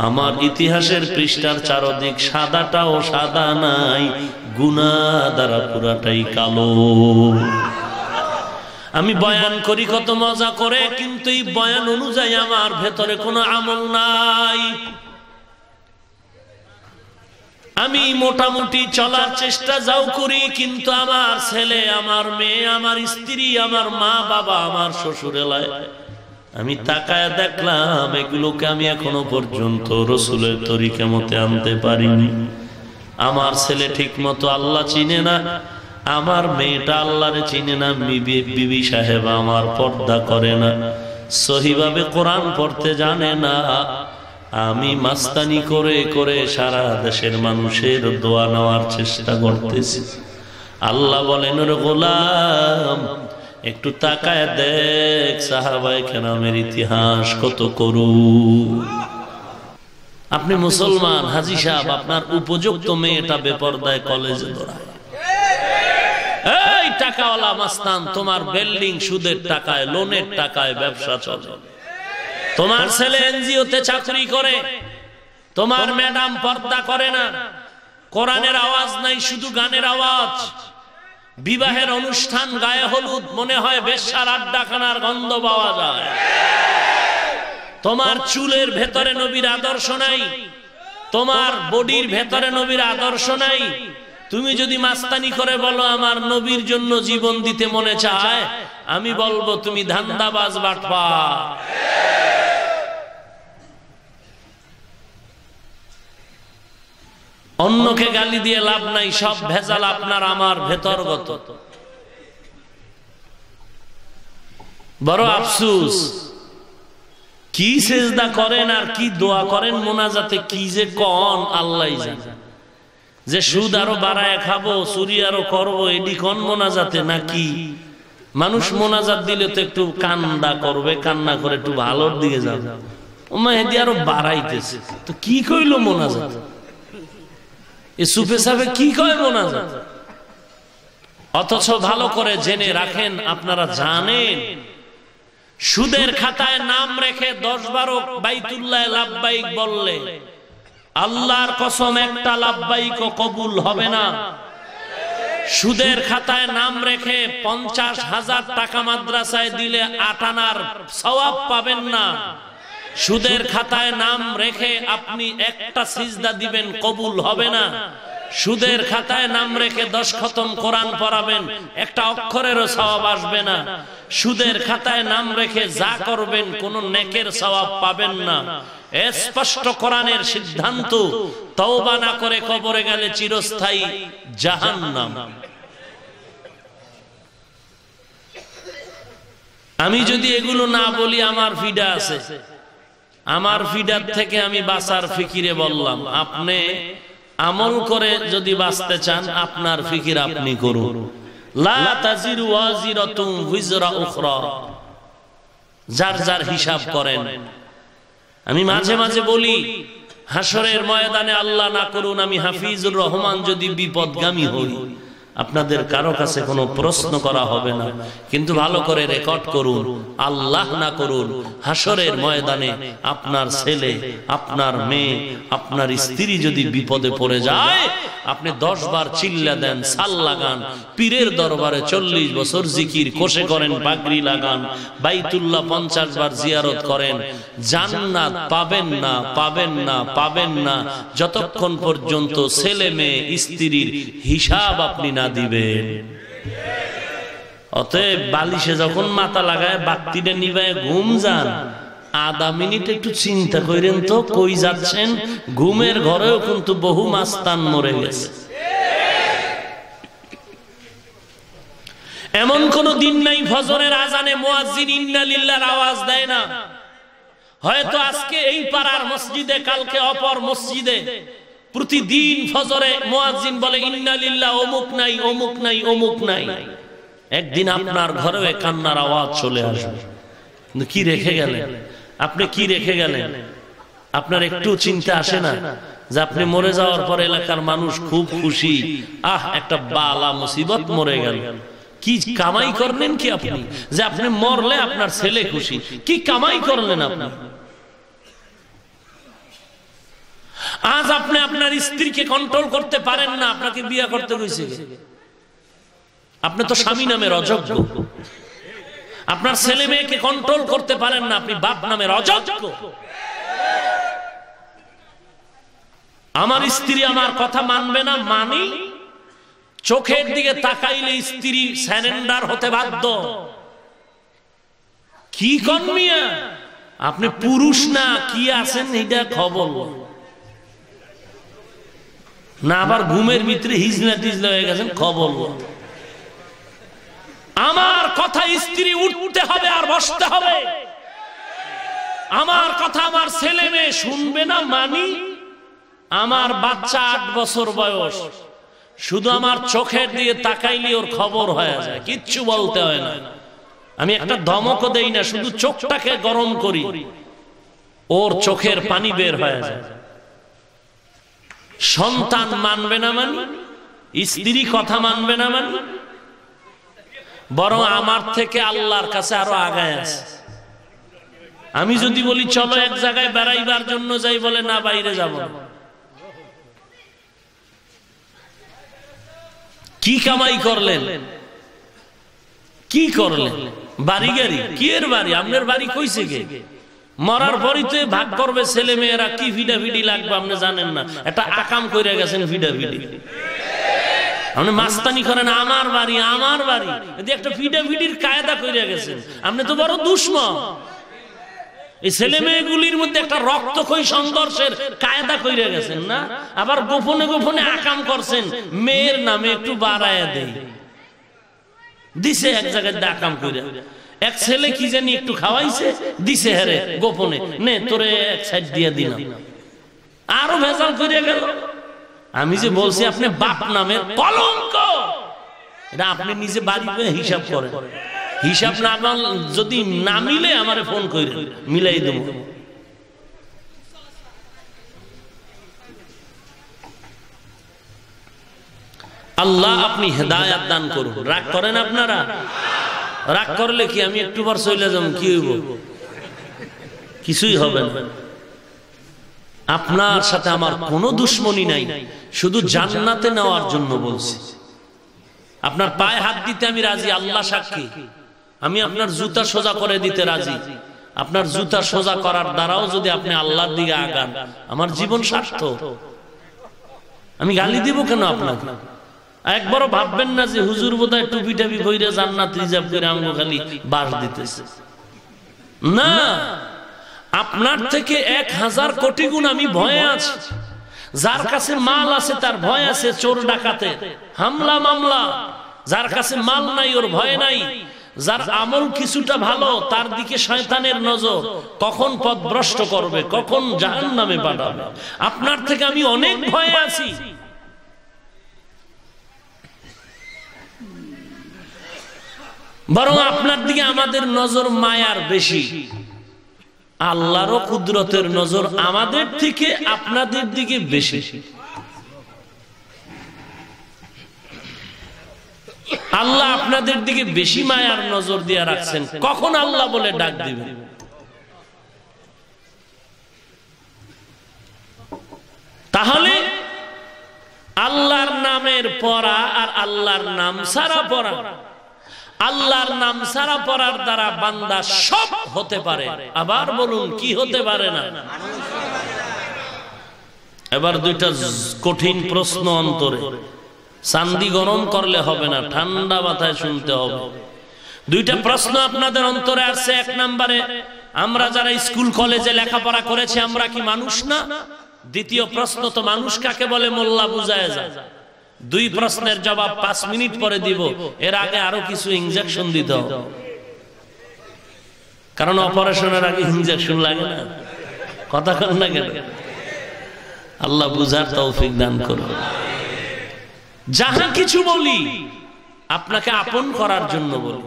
আমার ইতিহাসের পৃষ্ঠার চারদিক সাদাটাও সাদা নাই, গুনাহ দ্বারা পুরাটাই কালো। আমি বয়ান করি কত মজা করে, কিন্তু এই বয়ান অনুযায়ী আমার ভেতরে কোনো আমল নাই। আমি মোটামুটি চলার চেষ্টা যাও করি, কিন্তু আমার ছেলে, আমার মেয়ে, আমার স্ত্রী, আমার মা বাবা, আমার শ্বশুর এলায় আমি তাকায় দেখলাম এগুলোকে আমি এখনো পর্যন্ত রসুলের তরিকা মতে আনতে পারিনি। আমার ছেলে ঠিক মতো আল্লাহ চিনে না, আমার মেয়েটা আল্লাহরে চিনে না, বিবি সাহেব আমার পর্দা করে না, সহিভাবে কোরআন পড়তে জানে না। আমি মাস্তানি করে করে সারা দেশের মানুষের দোয়া নেওয়ার চেষ্টা করতেছি। আল্লাহ বলেন, ওরে গোলাম একটু তাকায় দেখ সাহাবায়ে কেরামের ইতিহাস কত করু। আপনি মুসলমান হাজী সাহেব, আপনার উপযুক্ত মেয়েটা বেপরদায় কলেজে দৌড়ায়, এই টাকাওয়ালা মাস্তান তোমার বিল্ডিং সুদের টাকায় লোনের টাকায় ব্যবসা চলে, তোমার ছেলে এনজিওতে চাকরি করে, তোমার ম্যাডাম পর্দা করে না, কোরআনের আওয়াজ নাই শুধু গানের আওয়াজ, বিবাহের অনুষ্ঠান গায়ে হলুদ মনে হয় বেশ্যার আড্ডাখানার গন্ধ পাওয়া যায়, তোমার চুলের ভেতরে নবীর আদর্শ নাই, তোমার বডির ভেতরে নবীর আদর্শ নাই। তুমি যদি মাস্তানি করে বলো আমার নবীর জন্য জীবন দিতে মনে চায়, আমি বলবো তুমি ধান্দাবাজ বাটপার। অন্যকে গালি দিয়ে লাভ নাই, সব ভেজাল আপনার আমার ভেতরগত। বড় আফসোস, কি সেজদা করেন আর কি দোয়া করেন মোনাজাতে, কি যে কোন আল্লাহই জানে। যে সুদ আরো বাড়ায় খাবো, চুরি আরো করবো, এডি কোন মোনাজাতে নাকি? মানুষ মোনাজাত দিলে তো একটু কান্না করবে, কান্না করে একটু ভালোর দিকে যাবে, ওমা এডি আরো বাড়াইতেছে, তো কি কইলো মোনাজাত? এ সুফে সাহেব কি কয় মোনাজাত? অথচ ভালো করে জেনে রাখেন, আপনারা জানেন সুদের খাতায় নাম রেখে 10-12 বাইতুল্লাহ লাব্বাইক বললে আল্লাহর কসম একটা লাব্বাইকও কবুল হবে না। সুদের খাতায় নাম রেখে 50,000 টাকা মাদ্রাসায় দিলে 8 আনার সওয়াব পাবেন না। সুদের খাতায় নাম রেখে আপনি একটা সিজদা দিবেন, কবুল হবে না। সুদের খাতায় নাম রেখে 10 খতম কোরআন পড়াবেন, একটা অক্ষরেরও সওয়াব আসবে না। সুদের খাতায় নাম রেখে যা করবেন কোন নেকের সওয়াব পাবেন না। স্পষ্ট কোরআনের সিদ্ধান্ত, তওবা না করে কবরে গেলে চিরস্থায়ী জাহান্নাম। আমি যদি এগুলো না বলি, আমার ফিডা আছে, আমার ফিডার থেকে আমি বাঁচার ফিকিরে বললাম। আপনি আমল করে যদি বাঁচতে চান, আপনার ফিকির আপনি করুন। লা তাজিরু ওয়াজিরাতুন উযরা উখরা, যার যার হিসাব করেন। আমি মাঝে মাঝে বলি, হাসরের ময়দানে আল্লাহ না করুন আমি হাফিজুর রহমান যদি বিপদগামী হই, আপনাদের কারো কাছে কোনো প্রশ্ন করা হবে না, কিন্তু ভালো করে রেকর্ড করুন। আল্লাহ না করুন হাসরের ময়দানে আপনার ছেলে, আপনার মেয়ে, আপনার স্ত্রী যদি বিপদে পড়ে যায়, আপনি 10 বার চিল্লা দেন, সাল লাগান, পীরের দরবারে 40 বছর জিকির কোষে করেন, পাগড়ি লাগান, বাইতুল্লাহ 50 বার জিয়ারত করেন, জান্নাত পাবেন না, পাবেন না, পাবেন না যতক্ষণ পর্যন্ত ছেলে মেয়ে স্ত্রীর হিসাব আপনি না দিবেন। অতএব বালিশে যখন মাথা লাগায় বাতিটা নিভায় ঘুম যান, আধা মিনিট একটু চিন্তা করেন তো কই যাচ্ছেন। ঘুমের ঘরেও কিন্তু বহু মাস্তান মরে গেছে। এমন কোন দিন নাই ফজরের আজানে মুয়াজ্জিন ইন্না লিল্লাহর আওয়াজ দেয় না। হয়তো আজকে এই পাড়ার মসজিদে, কালকে অপর মসজিদে প্রতিদিন ফজরে মুয়াজ্জিন বলে ইন্না লিল্লাহ, অমুক নাই, অমুক নাই, অমুক নাই। একদিন আপনার ঘরেও কান্নার আওয়াজ চলে আসবে। কিন্তু কি রেখে গেলেন আপনি? কি রেখে গেলেন? আপনার একটু চিন্তা আসে না যে আপনি মরে যাওয়ার পর এলাকার মানুষ খুব খুশি, আহ একটা বালা মুসিবত মরে গেল। কি কামাই করলেন কি আপনি যে আপনি মরলে আপনার ছেলে খুশি? কি কামাই করলেন আপনি? আজ আপনি আপনার স্ত্রীকে কন্ট্রোল করতে পারেন না, আপনাকে বিয়ে করতে হয়েছে। আপনি তো স্বামী নামের অযোগ্য। আপনার ছেলে মেয়েকে কন্ট্রোল করতে পারেন না, আপনি বাপ নামের অযোগ্য। আমার স্ত্রী আমার কথা মানবে না, মানি। চোখের দিকে তাকাইলে স্ত্রী স্যারেন্ডার হতে বাধ্য। কি কর্মিয়া আপনি পুরুষ না কি আছেন এটা খবর না, আবার ঘুমের ভিতরে হিজলা টিজলা হয়ে গেছেন খবর। আমার কথা স্ত্রী উঠতে হবে আর বসতে হবে। আমার কথা আমার ছেলে মেয়ে শুনবে না, মানি। আমার বাচ্চা 8 বছর বয়স, শুধু আমার চোখের দিকে তাকাইলে ওর খবর হয়ে যায়, কিচ্ছু বলতে হয় না। আমি একটা ধমকও দেই না, শুধু চোখটাকে গরম করি, ওর চোখের পানি বের হয়ে যায়। সন্তান মানবে না মানি, স্ত্রী কথা মানবে না মানি, বরং আমার থেকে আল্লাহর কাছে আরো আগায় আছে। আমি যদি বলি চলো এক জায়গায় বেড়াইবার জন্য যাই, বলে না বাইরে যাব। কি কামাই করলেন? কি করলেন? বাড়ি গাড়ি কি এর বাড়ি? আপনার বাড়ি কইছে কে? মরার পরই তো ভাগ করবে ছেলে মেয়েরা। কি ফিডাফিডি লাগবে আপনি জানেন না, একটা আকাম কইরা গেছেন ফিডাফিডি। আপনি মাস্তানি করেন আমার বাড়ি, আমার বাড়ি, একটা ফিডাফিডির কায়দা কইরা গেছেন। আপনি তো বড় দুশ্মন। এই ছেলে মেয়েগুলির মধ্যে একটা রক্তক্ষয়ী সংঘর্ষের কায়দা কইরা গেছেন না? আবার গোপনে গোপনে আকাম করছেন, মেয়ের নামে একটু বাড়ায়া দেই দিছে এক জায়গায় আকাম কইরা। এক ছেলে কি জানি একটু খাওয়াইছে, দিছে হেরে গোপনে, নে তোরে এক সাইড দিয়ে দিলাম, আরো ভেজাল করিয়া গেল। আমি যে বলছি আপনি বাপ নামের কলঙ্ক, এটা আপনি নিজে বাড়িতে হিসাব করেন। হিসাব না যদি না মিলে আমারে ফোন করে মিলাই দেব। আল্লাহ আপনি হেদায়েত দান করুন। রাগ করেন আপনারা? রাগ করলে কি আমি একটু বার চলে যাব, কি হইব? কিছুই হবে না। আপনার সাথে আমার কোনো দুশ্মনী নাই, শুধু জান্নাতে নেওয়ার জন্য বলছি। আপনার পায়ে হাত দিতে আমি রাজি, আল্লাহ সাক্ষী। আমি আপনার জুতা সোজা করে দিতে রাজি। আপনার জুতা সোজা করার দ্বারাও যদি আপনি আল্লাহর দিকে আগান, আমার জীবন সার্থক। আমি গালি দিব কেন আপনাকে? একবারও ভাববেন না যে হুজুর বোধহয় টুপি টাপি বইরে জান্নাত রিজার্ভ করে আমগো খালি বাস দিতেছে। না, আপনার থেকে 1000 কোটি গুণ আমি ভয়ে আছি। যার কাছে মাল আছে তার ভয় আছে চোর ডাকাতে, হামলা মামলা। যার কাছে মাল নাই ওর ভয় নাই। যার আমল কিছুটা ভালো তার দিকে শয়তানের নজর, কখন পথভ্রষ্ট করবে, কখন জাহান্নামে পাঠাবে। আপনার থেকে আমি অনেক ভয়ে আছি। বরং আপনার দিকে আমাদের নজর মায়ার বেশি। আল্লাহরও কুদরতের নজর আমাদের থেকে আপনাদের দিকে বেশি। আল্লাহ আপনাদের দিকে বেশি মায়ার নজর দিয়ে রাখছেন, কখন আল্লাহ বলে ডাক দিবেন। তাহলে আল্লাহর নামের পড়া আর আল্লাহর নাম ছাড়া পড়া, আল্লাহর নাম ছাড়া পড়ার দ্বারা বান্দা সব হতে পারে, আবার বলুন কি হতে পারে না। এবার দুইটা কঠিন প্রশ্ন অন্তরে, চান্দি গরম করলে হবে না, ঠান্ডা মাথায় শুনতে হবে। দুইটা প্রশ্ন আপনাদের অন্তরে আসছে। এক নম্বরে, আমরা যারা স্কুল কলেজে লেখাপড়া করেছি আমরা কি মানুষ না? দ্বিতীয় প্রশ্ন, তো মানুষ কাকে বলে মোল্লা বুঝায় যায়। দুই প্রশ্নের জবাব 5 মিনিট পরে দিব, এর আগে আরো কিছু ইনজেকশন দিতে হবে, কারণ অপারেশনের আগে ইনজেকশন লাগে না। কথা কন না কেন? আল্লাহ বুঝার তৌফিক দান করুন। যাহা কিছু বলি আপনাকে আপন করার জন্য বলি।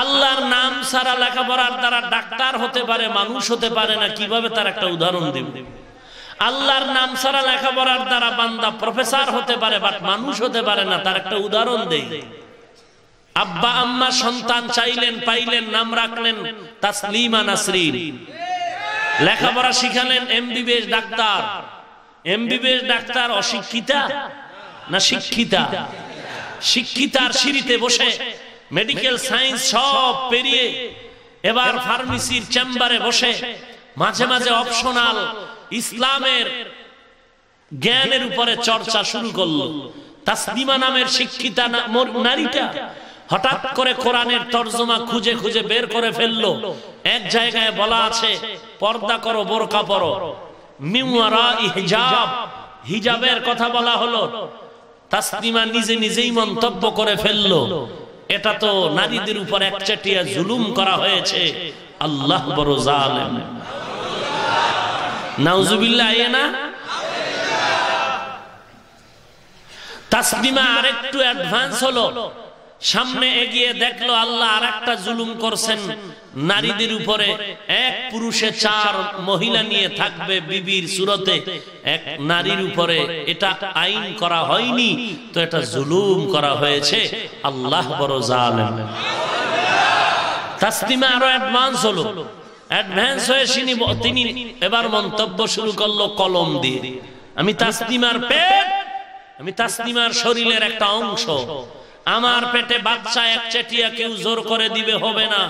আল্লাহর নাম ছাড়া লেখাপড়ার দ্বারা ডাক্তার হতে পারে, মানুষ হতে পারে না। কিভাবে? তার একটা উদাহরণ দেব। আল্লাহর নাম ছাড়া লেখাপড়ার দ্বারা বান্দা প্রফেসর হতে পারে, বাট মানুষ হতে পারে না। তার একটা উদাহরণ দেই। আব্বা আম্মা সন্তান চাইলেন, পাইলেন, নাম রাখলেন তাসলিমা নাসরিন। লেখাপড়া শিখালেন এমবিবিএস ডাক্তার। এমবিবিএস ডাক্তার অশিক্ষিতা না শিক্ষিতা? শিক্ষিতার সিঁড়িতে বসে মেডিকেল সায়েন্স সব পেরিয়ে এবার ফার্মেসির চেম্বারে বসে মাঝে মাঝে অপশনাল ইসলামের জ্ঞানের উপরে চর্চা শুরু করলো। তাসলিমা নামের শিক্ষিতা নারীটা হঠাৎ করে কোরআনের তরজমা খুঁজে খুঁজে বের করে ফেললো। এক জায়গায় বলা আছে পর্দা করো, বোরকা পরো, মিন ওয়ারাই হিজাব, হিজাবের কথা বলা হলো। তাসলিমা নিজে নিজেই মন্তব্য করে ফেললো, এটা তো নারীদের উপর একচেটিয়া জুলুম করা হয়েছে, আল্লাহ বড় জালেম। নাউজুবিল্লাহ। না, তাসলিমা আরেকটু অ্যাডভান্স হলো, সামনে এগিয়ে দেখলো আল্লাহ আরেকটা জুলুম করছেন নারীদের উপরে। এক পুরুষে 4 মহিলা নিয়ে থাকবে বিবির সুরতে, এক নারীর উপরে এটা আইন করা হয়নি, তো এটা জুলুম করা হয়েছে, আল্লাহ বড় জালেম। তাসলিমা আরো অ্যাডভান্স হলো। অ্যাডভান্স হয়ে তিনি এবার মন্তব্য শুরু করলো কলম দিয়ে। আমি তাসলিমার পেট, আমি তাসলিমার শরীরের একটা অংশ। আমার পেটে বাচ্চা একচেটিয়া কেউ জোর করে দিবে হবে না।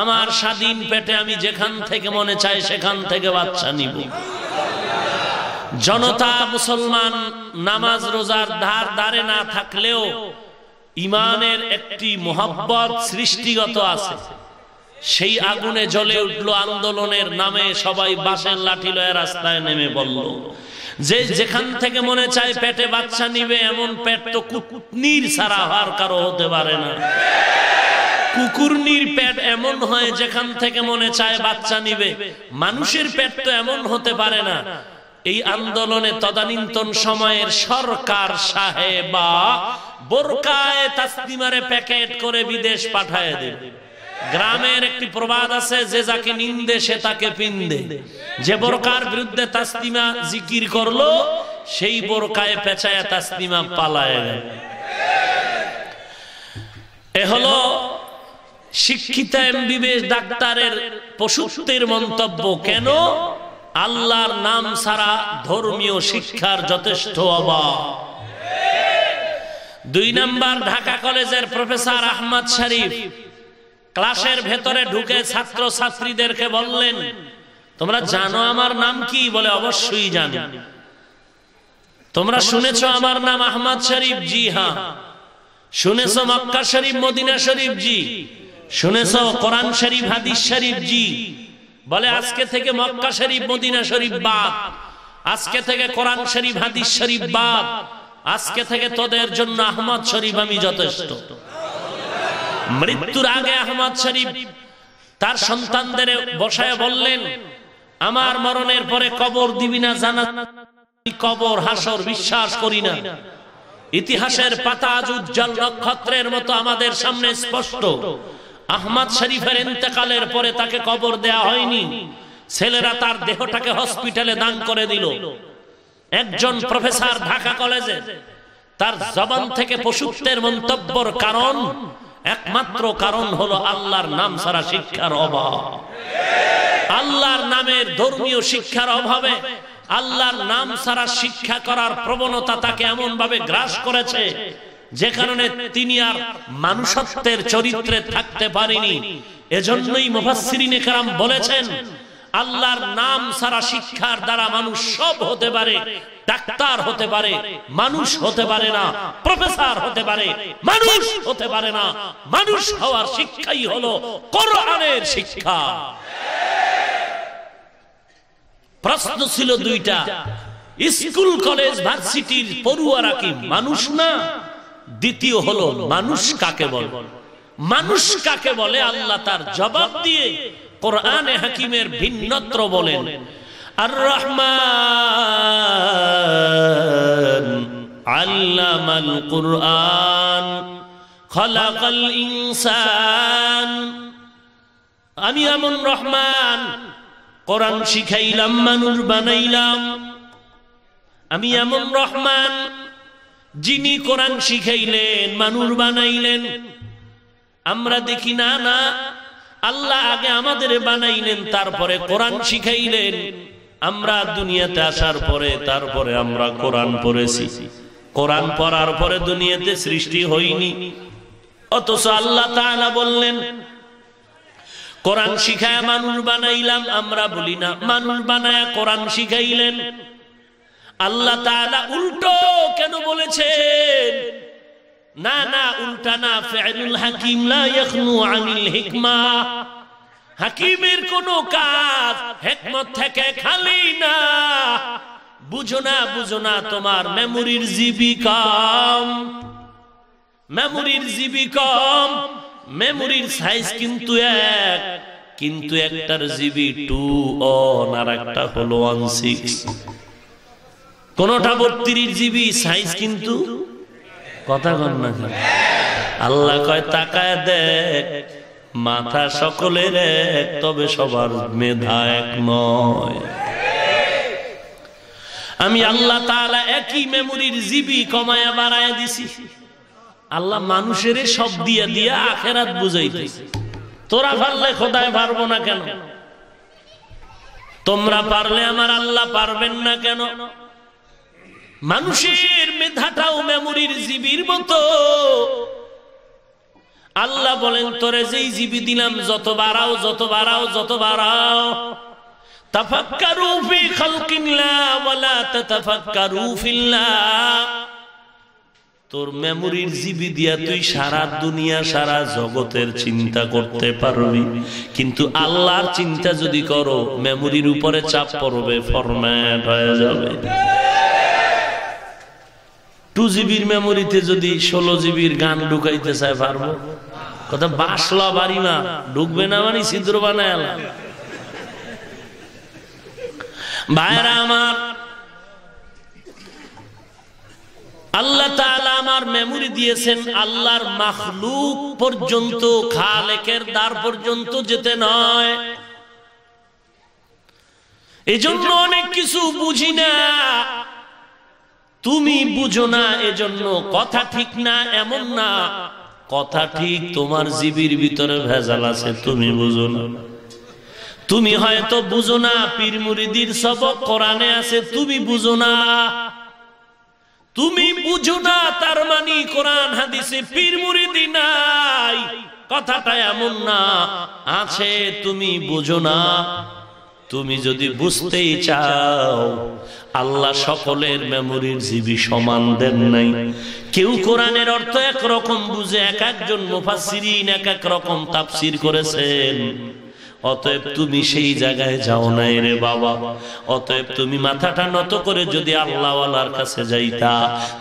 আমার স্বাধীন পেটে আমি যেখান থেকে মনে চাই সেখান থেকে বাচ্চা নিব। জনতা মুসলমান নামাজ রোজার ধারে না থাকলেও ইমানের একটি মোহাব্বত সৃষ্টিগত আছে। সেই আগুনে জ্বলে উঠলো আন্দোলনের নামে। সবাই বাঁশের লাঠি লয়ে রাস্তায় নেমে বলল যে যেখান থেকে মনে চায় পেটে বাচ্চা নিবে, এমন পেট তো কুকুরনির ছাড়া আর কারো হতে পারে না। কুকুরনির পেট এমন হয় যেখান থেকে মনে চায় বাচ্চা নিবে, মানুষের পেট তো এমন হতে পারে না। এই আন্দোলনে তদানীন্তন সময়ের সরকার সাহেবা বোরকায়ে তাসলিমারে প্যাকেট করে বিদেশ পাঠায় দেবে। গ্রামের একটি প্রবাদ আছে, যে যাকে নিন্দে সে তাকে পিন্দে। যে বোরকার বিরুদ্ধে তাসলিমা জিকির করলো, সেই বোরকায় পেঁচায় তাসলিমা পালায় গেল। এ হলো শিক্ষিতা এমবিবিএস ডাক্তারের পশুত্বের মন্তব্য। কেন? আল্লাহর নাম ছাড়া ধর্মীয় শিক্ষার যথেষ্ট অভাব। 2 নাম্বার, ঢাকা কলেজের প্রফেসর আহমদ শরীফ ক্লাসের ভেতরে ঢুকে ছাত্র ছাত্রীদেরকে বললেন, তোমরা জানো আমার নাম কি? বলে অবশ্যই জানি। তোমরা শুনেছো আমার নাম আহমদ শরীফ? জি হ্যাঁ। শুনেছো মক্কা শরীফ, মদিনা শরীফ? জি। শুনেছো কোরআন শরীফ, হাদিস শরীফ? জি। বলে আজকে থেকে মক্কা শরীফ, মদিনা শরীফ বাদ, আজকে থেকে কোরআন শরীফ, হাদিস শরীফ বাদ, আজকে থেকে তোদের জন্য আহমদ শরীফ আমি যথেষ্ট। মৃত্যুর আগে আহমদ শরীফ তার সন্তানদের বসায় বললেন, আমার মরণের পরে কবর দিবি না? জানা কবর হাসর বিশ্বাস করি না। ইতিহাসের পাতা আজ উজ্জ্বল নক্ষত্রের মতো আমাদের সামনে স্পষ্ট। আহমদ শরীফের ইন্তেকালের পরে তাকে কবর দেয়া হয়নি, ছেলেরা তার দেহটাকে হসপিটালে দান করে দিল। একজন প্রফেসর ঢাকা কলেজে তার জবান থেকে পশুত্বের মন্তব্যর কারণ একমাত্র কারণ হলো আল্লাহর নাম ছাড়া শিক্ষার অভাব। আল্লাহর নামের ধর্মীয় শিক্ষার অভাবে আল্লাহর নাম ছাড়া শিক্ষা করার প্রবণতা তাকে এমন ভাবে গ্রাস করেছে যে কারণে তিনি আর মানুষত্বের চরিত্রে থাকতে পারেনি। এজন্যই মুফাসসিরিনে কেরাম বলেছেন আল্লাহর নাম ছাড়া শিক্ষার দ্বারা মানুষ সব হতে পারে, ডাক্তার হতে পারে, মানুষ হতে পারে না, প্রফেসর হতে পারে, মানুষ হতে পারে না। মানুষ হওয়ার শিক্ষাই হলো কোরআনের শিক্ষা। প্রশ্ন ছিল দুইটা, স্কুল কলেজ ভার্সিটির পড়ুয়ারা কি মানুষ না? দ্বিতীয় হলো মানুষ কাকে বলে? মানুষ কাকে বলে আল্লাহ তার জবাব দিয়ে কোরআনে হাকিমের ভিন্নত্র বলেন, আর রহমান আল্লামাল কুরআন খালাকাল ইনসান। আমি এমন রহমান, কোরআন শিখাইলাম, মানুষ বানাইলাম। আমি এমন রহমান যিনি কোরআন শিখাইলেন, মানুষ বানাইলেন। আমরা দেখি না না, আল্লাহ আগে আমাদের বানাইলেন, তারপরে কোরআন শিখাইলেন। আমরা দুনিয়াতে আসার পরে তারপরে আমরা কোরআন পড়েছি। কোরআন পড়ার পরে দুনিয়াতে সৃষ্টি হয়নি। অথচ আল্লাহ তাআলা বললেন কোরআন শিখায় মানুষ বানাইলাম। আমরা বলি না মানুষ বানায়া কোরআন শিখাইলেন। আল্লাহ তাআলা উল্টো কেন বলেছেন? না না, উল্টা না। ফি'লুল হাকিম লা ইয়াখনু আনিল হিকমা। হাকিমের কোন কাজ হিকমত থেকে খালি না। বুঝো না, বুঝো না, তোমার মেমোরির জিবি কম, মেমোরির জিবি কম। মেমোরির সাইজ কিন্তু এক, কিন্তু একটার জিবি 2 অন আর একটা হলো 16। কোনটা 32 জিবি সাইজ, কিন্তু কথা কন না। আল্লাহ কয় তাকায় দেখ, মাথা সকলের এক, তবে সবার মেধা এক নয়। আমি আল্লাহ তাআলা একই মেমোরির জিবি কমায়া বাড়ায়া দিছি। আল্লাহ মানুষের সব দিয়া দিয়া আখিরাত বুঝাইতেছে। তোরা পারলে খোদায় পারবো না কেন? তোমরা পারলে আমার আল্লাহ পারবেন না কেন? মানুষের মেধাটাও মেমোরির জিবির মতো। আল্লাহ বলেন তোরে যেই জিবি দিলাম যত বাড়াও, যত বাড়াও, যত বাড়াও। তাফাক্কারু ফি খালকিল্লাহ ওয়ালা তাতাফাক্কারু ফিল্লাহ। তোর মেমোরির জিবি দিয়া তুই সারা দুনিয়া সারা জগতের চিন্তা করতে পারবি, কিন্তু আল্লাহর চিন্তা যদি করো মেমোরির উপরে চাপ পড়বে, ফরম্যাট হয়ে যাবে। 2 জিবির মেমোরিতে যদি 16 জিবির গান ঢুকাইতে চায় পারবো? কথা বাসলা বাড়ি না, ঢুকবে না মানে ছিদ্র বানায়। ভাইরা আমার, আল্লাহ তাআলা আমার মেমোরি দিয়েছেন আল্লাহর মাখলুক পর্যন্ত, খালেকের দ্বার পর্যন্ত যেতে নয়। এজন্য অনেক কিছু বুঝি না, তুমি বুঝো না, এজন্য কথা ঠিক না এমন না। কথা ঠিক, তোমার জিবির ভিতরে ভেজাল আছে, তুমি বুঝো না। তুমি হয়তো বুঝো না পীর মুরিদির সবক কোরআনে আছে, তুমি বুঝো না। তুমি বুঝো না তার মানে কোরআন হাদিসে পীর মুরিদি নাই, কথাটা এমন না। আছে, তুমি বুঝো না। তুমি যদি বুঝতেই চাও, আল্লাহ সকলের মেমোরির জিবি সমান দেন নাই। কেউ কোরআনের অর্থ একরকম বুঝে, এক একজন মুফাসসিরিন এক এক রকম তাফসীর করেছেন। অতএব তুমি সেই জায়গায় যাও নাই রে বাবা। অতএব তুমি মাথাটা নত করে যদি আল্লাহওয়ালার কাছে যাইতা,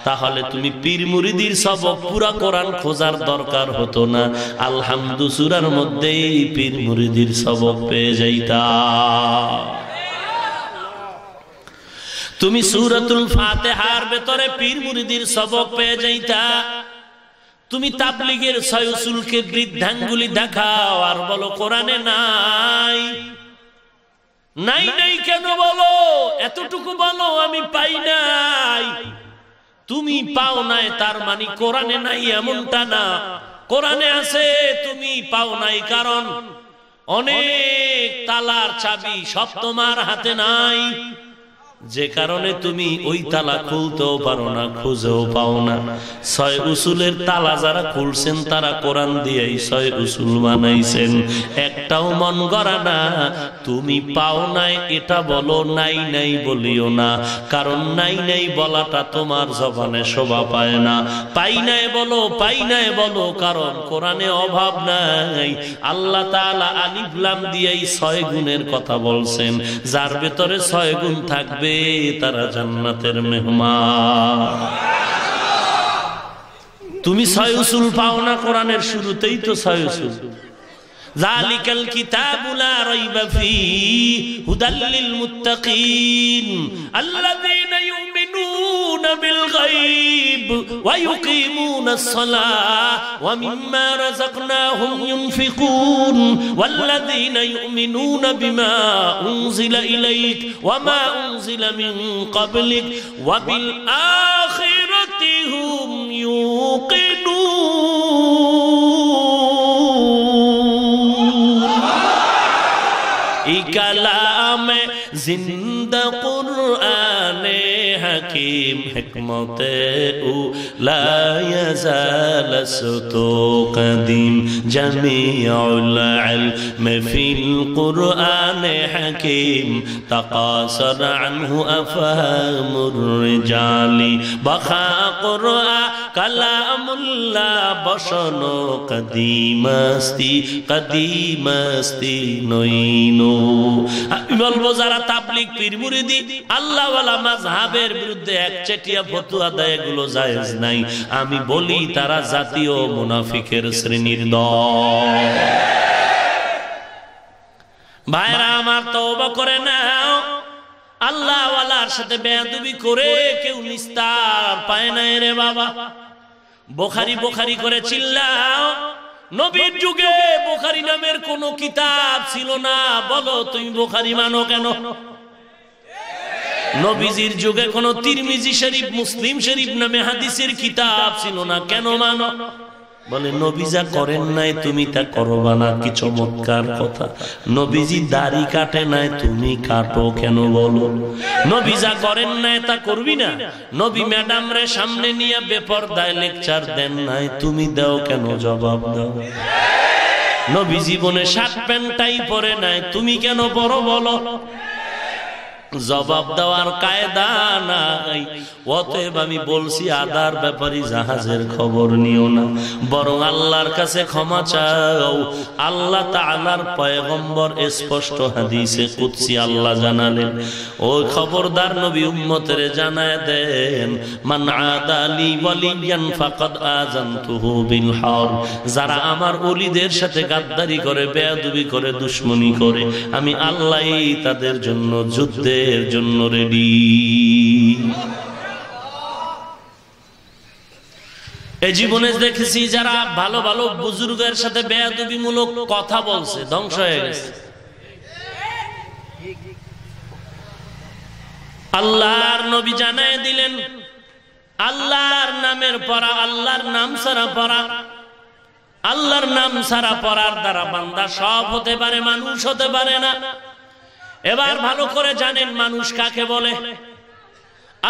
তাহলে তুমি পীর মুরিদির সবক পুরা কোরআন খোঁজার দরকার হতো না। আলহামদু সূরার মধ্যেই পীর মুরিদির সবক পেয়ে যাইতা। তুমি সূরাতুল ফাতিহার ভেতরে পীর মুরিদির সবক পেয়ে যাইতা। তুমি তাবলীগের সয়সুলকে বৃদ্ধাঙ্গুলি দেখাও আর বলো কোরআনে নাই। নাই নাই কেন বলো? এতটুকু বলো আমি পাই নাই। তুমি পাও নাই তার মানে কোরআনে নাই এমনটা না, কোরআনে আছে, তুমি পাও নাই কারণ অনেক তালার চাবি সব তোমার হাতে নাই, যে কারণে তুমি ওই তালা খুলতেও পারো না, খুঁজেও পাও না। 6 উসুলের তালা যারা খুলছেন তারা কোরআন দিয়েই 6 উসুল বানাইছেন, একটাও মন গড়া না। তুমি পাও নাই এটা বলো, নাই নাই বলিও না, কারণ নাই নাই বলাটা তোমার জবানে শোভা পায় না। পাই নাই বলো, পাই নাই বলো, কারণ কোরআনে অভাব নাই। আল্লাহ তাআলা আলিফ লাম দিয়েই 6 গুণের কথা বলছেন, যার ভেতরে 6 গুণ থাকবে তারা জান্নাতের মেহমান। তুমি 6 উসুল পাও না, কোরআনের শুরুতেই তো 6 উসুল। যালিকাল কিতাবু লা রাইবা ফীহি হুদাল লিল মুত্তাকিন আল্লাযীনা ইউমিনুনা বিল গায়ব ওয়া ইউকিমুনাস সালাহ ওয়া মিম্মা রাযাকনাহুম ইউনফিকুন ওয়াল্লাযীনা ইউমিনুনা বিমা উনজিলা ইলাইক ওয়া মা উনজিলা মিন ক্বাবলিক ওয়া বিল আখিরাতি হুম ইউকিনুন। कलाम जिंदा कुराने हकीम हिकमते ला यज़ाल तो कदीम जमीउल इल्म फिल कुराने हकीम तकासर अन्हु अफहामुर रिजाली बखा कुरान कलामुल्लाह बशनो कदीमस्ती नईनो। আমি বলবো যারা তাবলীগ পীর মুরিদি আল্লাহওয়ালা মাযহাবের বিরুদ্ধে একচেটিয়া ফতোয়া দেয়, এগুলো জায়েজ নাই। আমি বলি তারা জাতীয় মুনাফিকের শ্রেণীর দল। ভাইরা আমার, তওবা করে নাও। আল্লাহওয়ালার সাথে বেয়াদবি করে কেউ নিস্তার পায় না রে বাবা। বুখারী বুখারী করে চিল্লাও। নবীর যুগে বুখারী নামের কোন কিতাব ছিল না, বলো তুমি বুখারী মানো কেন? নবীজির যুগে কোন তিরমিজি শরীফ, মুসলিম শরীফ নামে হাদিসের কিতাব ছিল না, কেন মানো? বলে নবী যা করেন নাই তুমি তা করবা না। কি চমৎকার কথা! নবীজি দাড়ি কাটে নাই, তুমি কাটো কেন বলো? নবী যা করেন নাই তা করবি না। নবী ম্যাডাম রে সামনে নিয়ে বেপরদায় লেকচার দেন নাই, তুমি দাও কেন জবাব দাও? নবী জীবনে শার্ট প্যান্ট টাই পরে নাই, তুমি কেন পরো বলো? জবাব দেওয়ার কায়দা নাই। অতএব আমি বলছি আদার ব্যাপারে জাহাজের খবর নিও না, বরং আল্লাহর কাছে ক্ষমা চাও। আল্লাহ তাআলার পয়গম্বর স্পষ্ট হাদিসে কুদসি আল্লাহ জানালেন, ওই খবরদার নবী উম্মতের জানায় দেন, মান আদালি ওয়ালিয়ান ফাকাদ আযানতুহু বিল হারব। যারা আমার ওলিদের সাথে গাদ্দারি করে, বেয়াদবি করে, দুশমনি করে, আমি আল্লাহই তাদের জন্য যুদ্ধে এর জন্য রেডি। এই জীবনে দেখেছি যারা ভালো ভালো বুজুর্গের সাথে বেয়াদবিমূলক কথা বলছে, ধ্বংস হয়ে গেছে। আল্লাহর নবী জানায় দিলেন, আল্লাহর নামের পড়া, আল্লাহর নাম ছাড়া পড়া, আল্লাহর নাম ছাড়া পড়ার দ্বারা বান্দা সব হতে পারে, মানুষ হতে পারে না। এবার ভালো করে জানেন মানুষ কাকে বলে?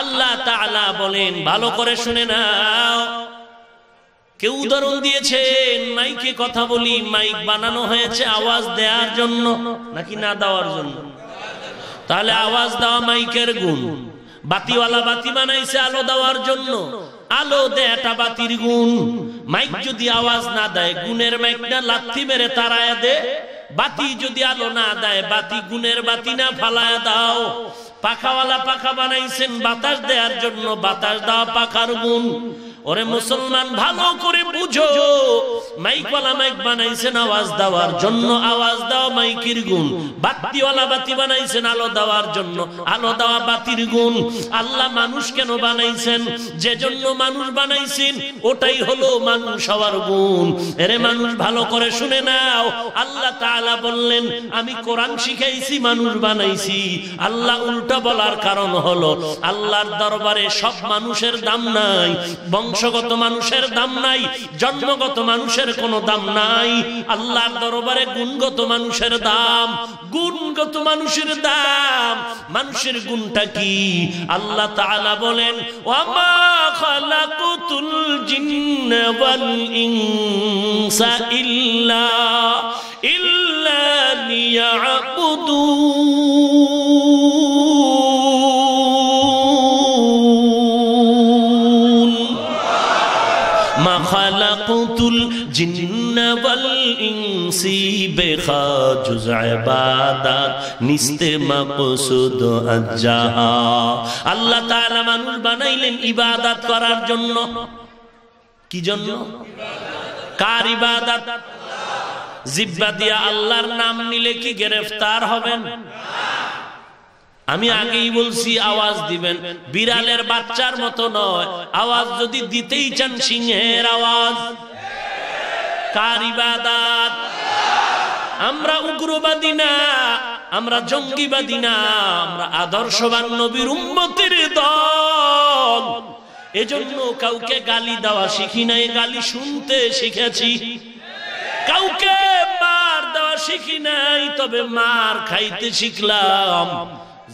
আল্লাহ তাআলা বলেন, ভালো করে শুনে নাও। কেউ উদাহরণ দিয়েছেন, মাইকে কথা বলি, মাইক বানানো হয়েছে আওয়াজ দেওয়ার জন্য নাকি না দেওয়ার জন্য? তাহলে আওয়াজ দেওয়া মাইকের গুণ। বাতিওয়ালা বাতি বানাইছে আলো দেওয়ার জন্য, আলো দেয়াটা বাতির গুণ। মাইক যদি আওয়াজ না দেয়, গুণের মাইক না, লাথি মেরে তাড়ায় দে। বাতি যদি আলো না দেয়, বাতি গুণের বাতি না, ফালায় দাও। পাখাওয়ালা পাখা বানাইছেন বাতাস দেওয়ার জন্য, বাতাস দেওয়া পাখার গুণ। ওরে মুসলমান ভালো করে বুঝো, মাইকওয়ালা মাইক বানাইছেন আওয়াজ দেওয়ার জন্য, আওয়াজ দেওয়া মাইকের গুণ। বাতিওয়ালা বাতি বানাইছেন আলো দেওয়ার জন্য, আলো দেওয়া বাতির গুণ। আল্লাহ মানুষ কেন বানাইছেন? যে জন্য মানুষ বানাইছেন ওটাই হলো মানুষ হওয়ার গুণ। এরে মানুষ ভালো করে শুনে নাও, আল্লাহ তাআলা বললেন আমি কোরআন শিখাইছি, মানুষ বানাইছি। আল্লাহ উল্টা বলার কারণ হলো আল্লাহর দরবারে সব মানুষের দাম নাই, বংশগত মানুষের দাম নাই, জন্মগত মানুষের কোনো দাম নাই। আল্লাহর দরবারে গুণগত মানুষের দাম, গুণগত মানুষের দাম। মানুষের গুণটা কি? আল্লাহ তাআলা বলেন ওয়ামা খালাকুতুল জিন্না ওয়াল ইনসা ইল্লা লিয়াবুদুন। মা খালাকুতুল জিন্না ওয়াল ইনসি বেখাজুজ ইবাদাত নিস্তে মাকসুদ আজ্জাহা। আল্লাহ তাআলা মানুষ বানাইলেন ইবাদত করার জন্য। কি জন্য? কার ইবাদত? জিহ্বা দিয়া আল্লাহর নাম নিলে কি গ্রেফতার হবেন? আমি আগেই বলছি আওয়াজ দিবেন বিড়ালের বাচ্চার মতো নয়, আওয়াজ যদি দিতেই চান সিংহের আওয়াজ। কার ইবাদত? আমরা উগ্রবাদী না, আমরা জঙ্গিবাদী না, আমরা আদর্শবান নবীর উম্মতের দল। এজন্য কাউকে গালি দেওয়া শিখি নাই, গালি শুনতে শিখেছি। কাউকে মার দেওয়া শিখি নাই, তবে মার খাইতে শিখলাম।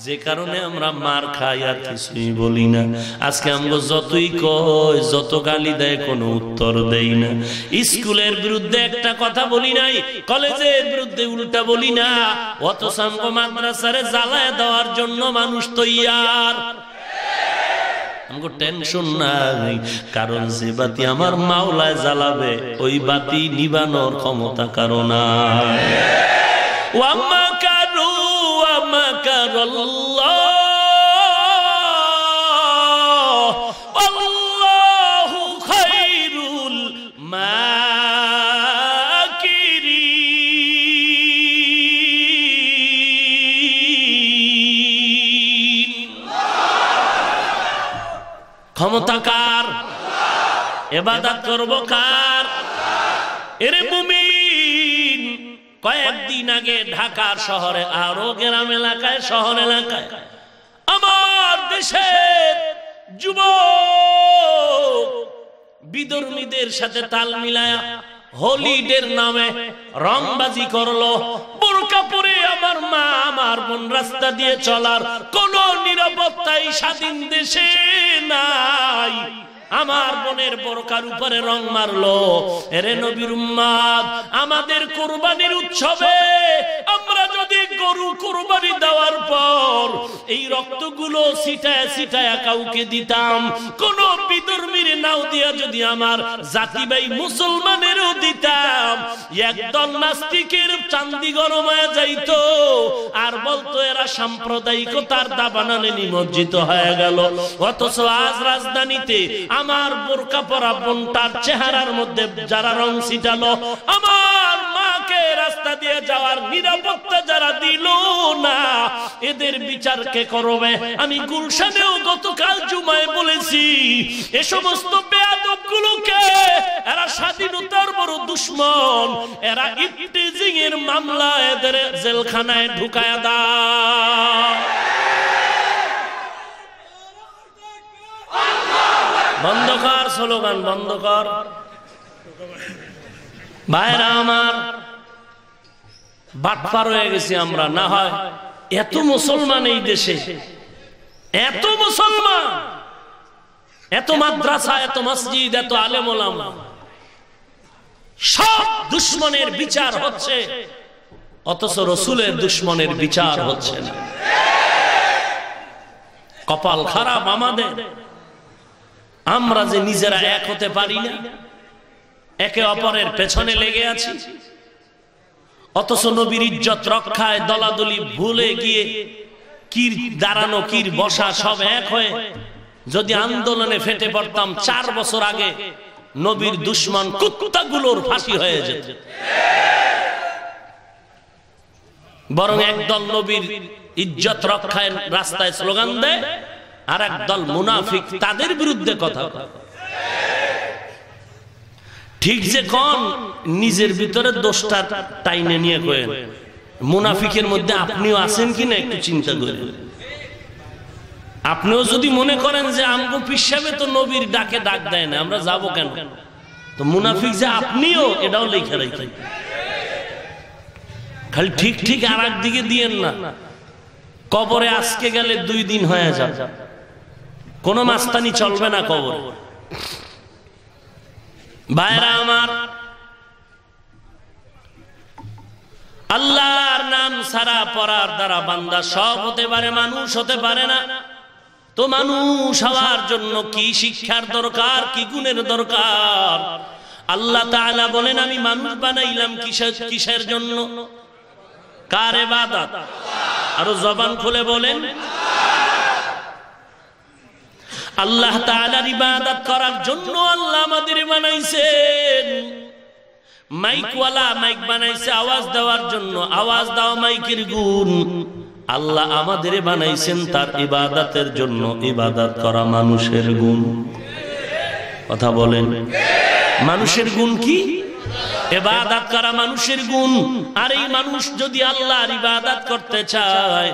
যে কারণে আমরা মার খাই আর কিছুই বলি না। আজকে আমরা যতই কই, যত গালি দেয়, কোনো উত্তর দেই না। স্কুলের বিরুদ্ধে একটা কথা বলি নাই, কলেজের বিরুদ্ধে উল্টা বলি না, অথচ আমরা মাদ্রাসারে জ্বালায় দেওয়ার জন্য মানুষ তৈয়ার। আমাকে টেনশন নাই, কারণ যে বাতি আমার মাওলায় জ্বালাবে ওই বাতি নিবানোর ক্ষমতা কারো নাই। ওয়া মাকারু ওয়া মাকারাল্লাহ আল্লাহু খায়রুল মাকিরিন। ক্ষমতা কার? ইবাদত করব কার? এরে মুমিন, কয়েকদিন আগে ঢাকার শহরে আরো গ্রাম এলাকায়, শহর এলাকায় আমার দেশের যুবক বিধর্মীদের সাথে তাল মিলায়া হলিডের নামে রংবাজি করলো। বোরকা পরে আমার মা আমার বোন রাস্তা দিয়ে চলার কোন নিরাপত্তাই স্বাধীন দেশে নাই। আমার বোনের বোরকার উপরে রং মারলো। এরে নবীর উম্মত, আমাদের কুরবানির উৎসবে আমরা যদি গরু কুরবানি দেওয়ার পর এই রক্তগুলো ছিটায়া ছিটায়া কাউকে দিতাম, কোন বিধর্মীর নাও দিয়া যদি আমার জাতি ভাই মুসলমানেরও দিতাম, একদল নাস্তিকের চান্দি গরম হয়ে যাইতো আর বলতো এরা সাম্প্রদায়িকতার দাবানলে নিমজ্জিত হয়ে গেল। অথচ আজ রাজধানীতে আমার বোরকা পরা বোনটার চেহারার মধ্যে যারা রং ছিটালো, আমার মাকে রাস্তা দিয়ে যাওয়ার নিরাপত্তা যারা দিল না, এদের বিচার কে করবে? আমি গুলশানেও গতকাল জুমায় বলেছি, এ সমস্ত বেয়াদবগুলোকে, এরা স্বাধীনতার বড় দুশ্মন, এরা ইফটিজিং এর মামলা এদের জেলখানায় ঢুকায়া দাও। বন্ধ কর স্লোগান, বন্ধ কর। ভাইরা আমার, বাটপার হয়ে গেছি আমরা। না হয় এত মুসলমান এই দেশে, এত মুসলমান, এত মাদ্রাসা, এত মসজিদ, এত আলেম ওলামা, সব দুশ্মনের বিচার হচ্ছে, অথচ রসুলের দুশ্মনের বিচার হচ্ছে না। কপাল খারাপ আমাদের, আমরা যে নিজেরা এক হতে পারি না, একে অপরের পেছনে লেগে আছি। অথচ নবীর ইজ্জত রক্ষায় দলাদলি ভুলে গিয়ে কির দাঁড়ানো কির বসা সব এক হয়ে যদি আন্দোলনে ফেটে পড়তাম 4 বছর আগে নবীর দুশমন কুত্তাগুলোর ফাঁসি হয়ে যেত। বরং একদল নবীর ইজ্জত রক্ষায় রাস্তায় স্লোগান দেয়, আর একদল মুনাফিক তাদের বিরুদ্ধে কথা বলে। ঠিক যে কোন নিজের ভিতরে দোষটা টাইনে নিয়ে কয়েন, মুনাফিকের মধ্যে আপনিও আছেন কিনা একটু চিন্তা করেন। আপনিও যদি মনে করেন যে আমগো পিসাবে তো নবীর ডাকে ডাক দেয় না, আমরা যাব কেন, তো মুনাফিক যে আপনিও, এটাও লেখা রাখেন। খালি ঠিক ঠিক আর একদিকে দিয়েন না। কবরে আজকে গেলে 2 দিন হয়ে যাবে, কোন মাস্তানি চলবে না কবরে। ভাইরা আমার, আল্লাহর নাম সারা পড়ার দ্বারা বান্দা সব হতে পারে, মানুষ হতে পারে না। তো মানুষ হওয়ার জন্য কি শিক্ষার দরকার, কি গুণের দরকার? আল্লাহ তাআলা বলেন, আমি মানুষ বানাইলাম কিসের জন্য? কার ইবাদত? আরো জবান খুলে বলেন। আল্লাহ তাআলার ইবাদত করার জন্য আল্লাহ আমাদের বানাইছেন। মাইকওয়ালা মাইক বানাইছে আওয়াজ দেওয়ার জন্য, আওয়াজ দেওয়া মাইকের গুণ। আল্লাহ আমাদের বানাইছেন তার ইবাদতের জন্য, ইবাদত করা মানুষের গুণ। কথা বলেন, মানুষের গুণ কি? ইবাদত করা মানুষের গুণ। আর এই মানুষ যদি আল্লাহর ইবাদত করতে চায়,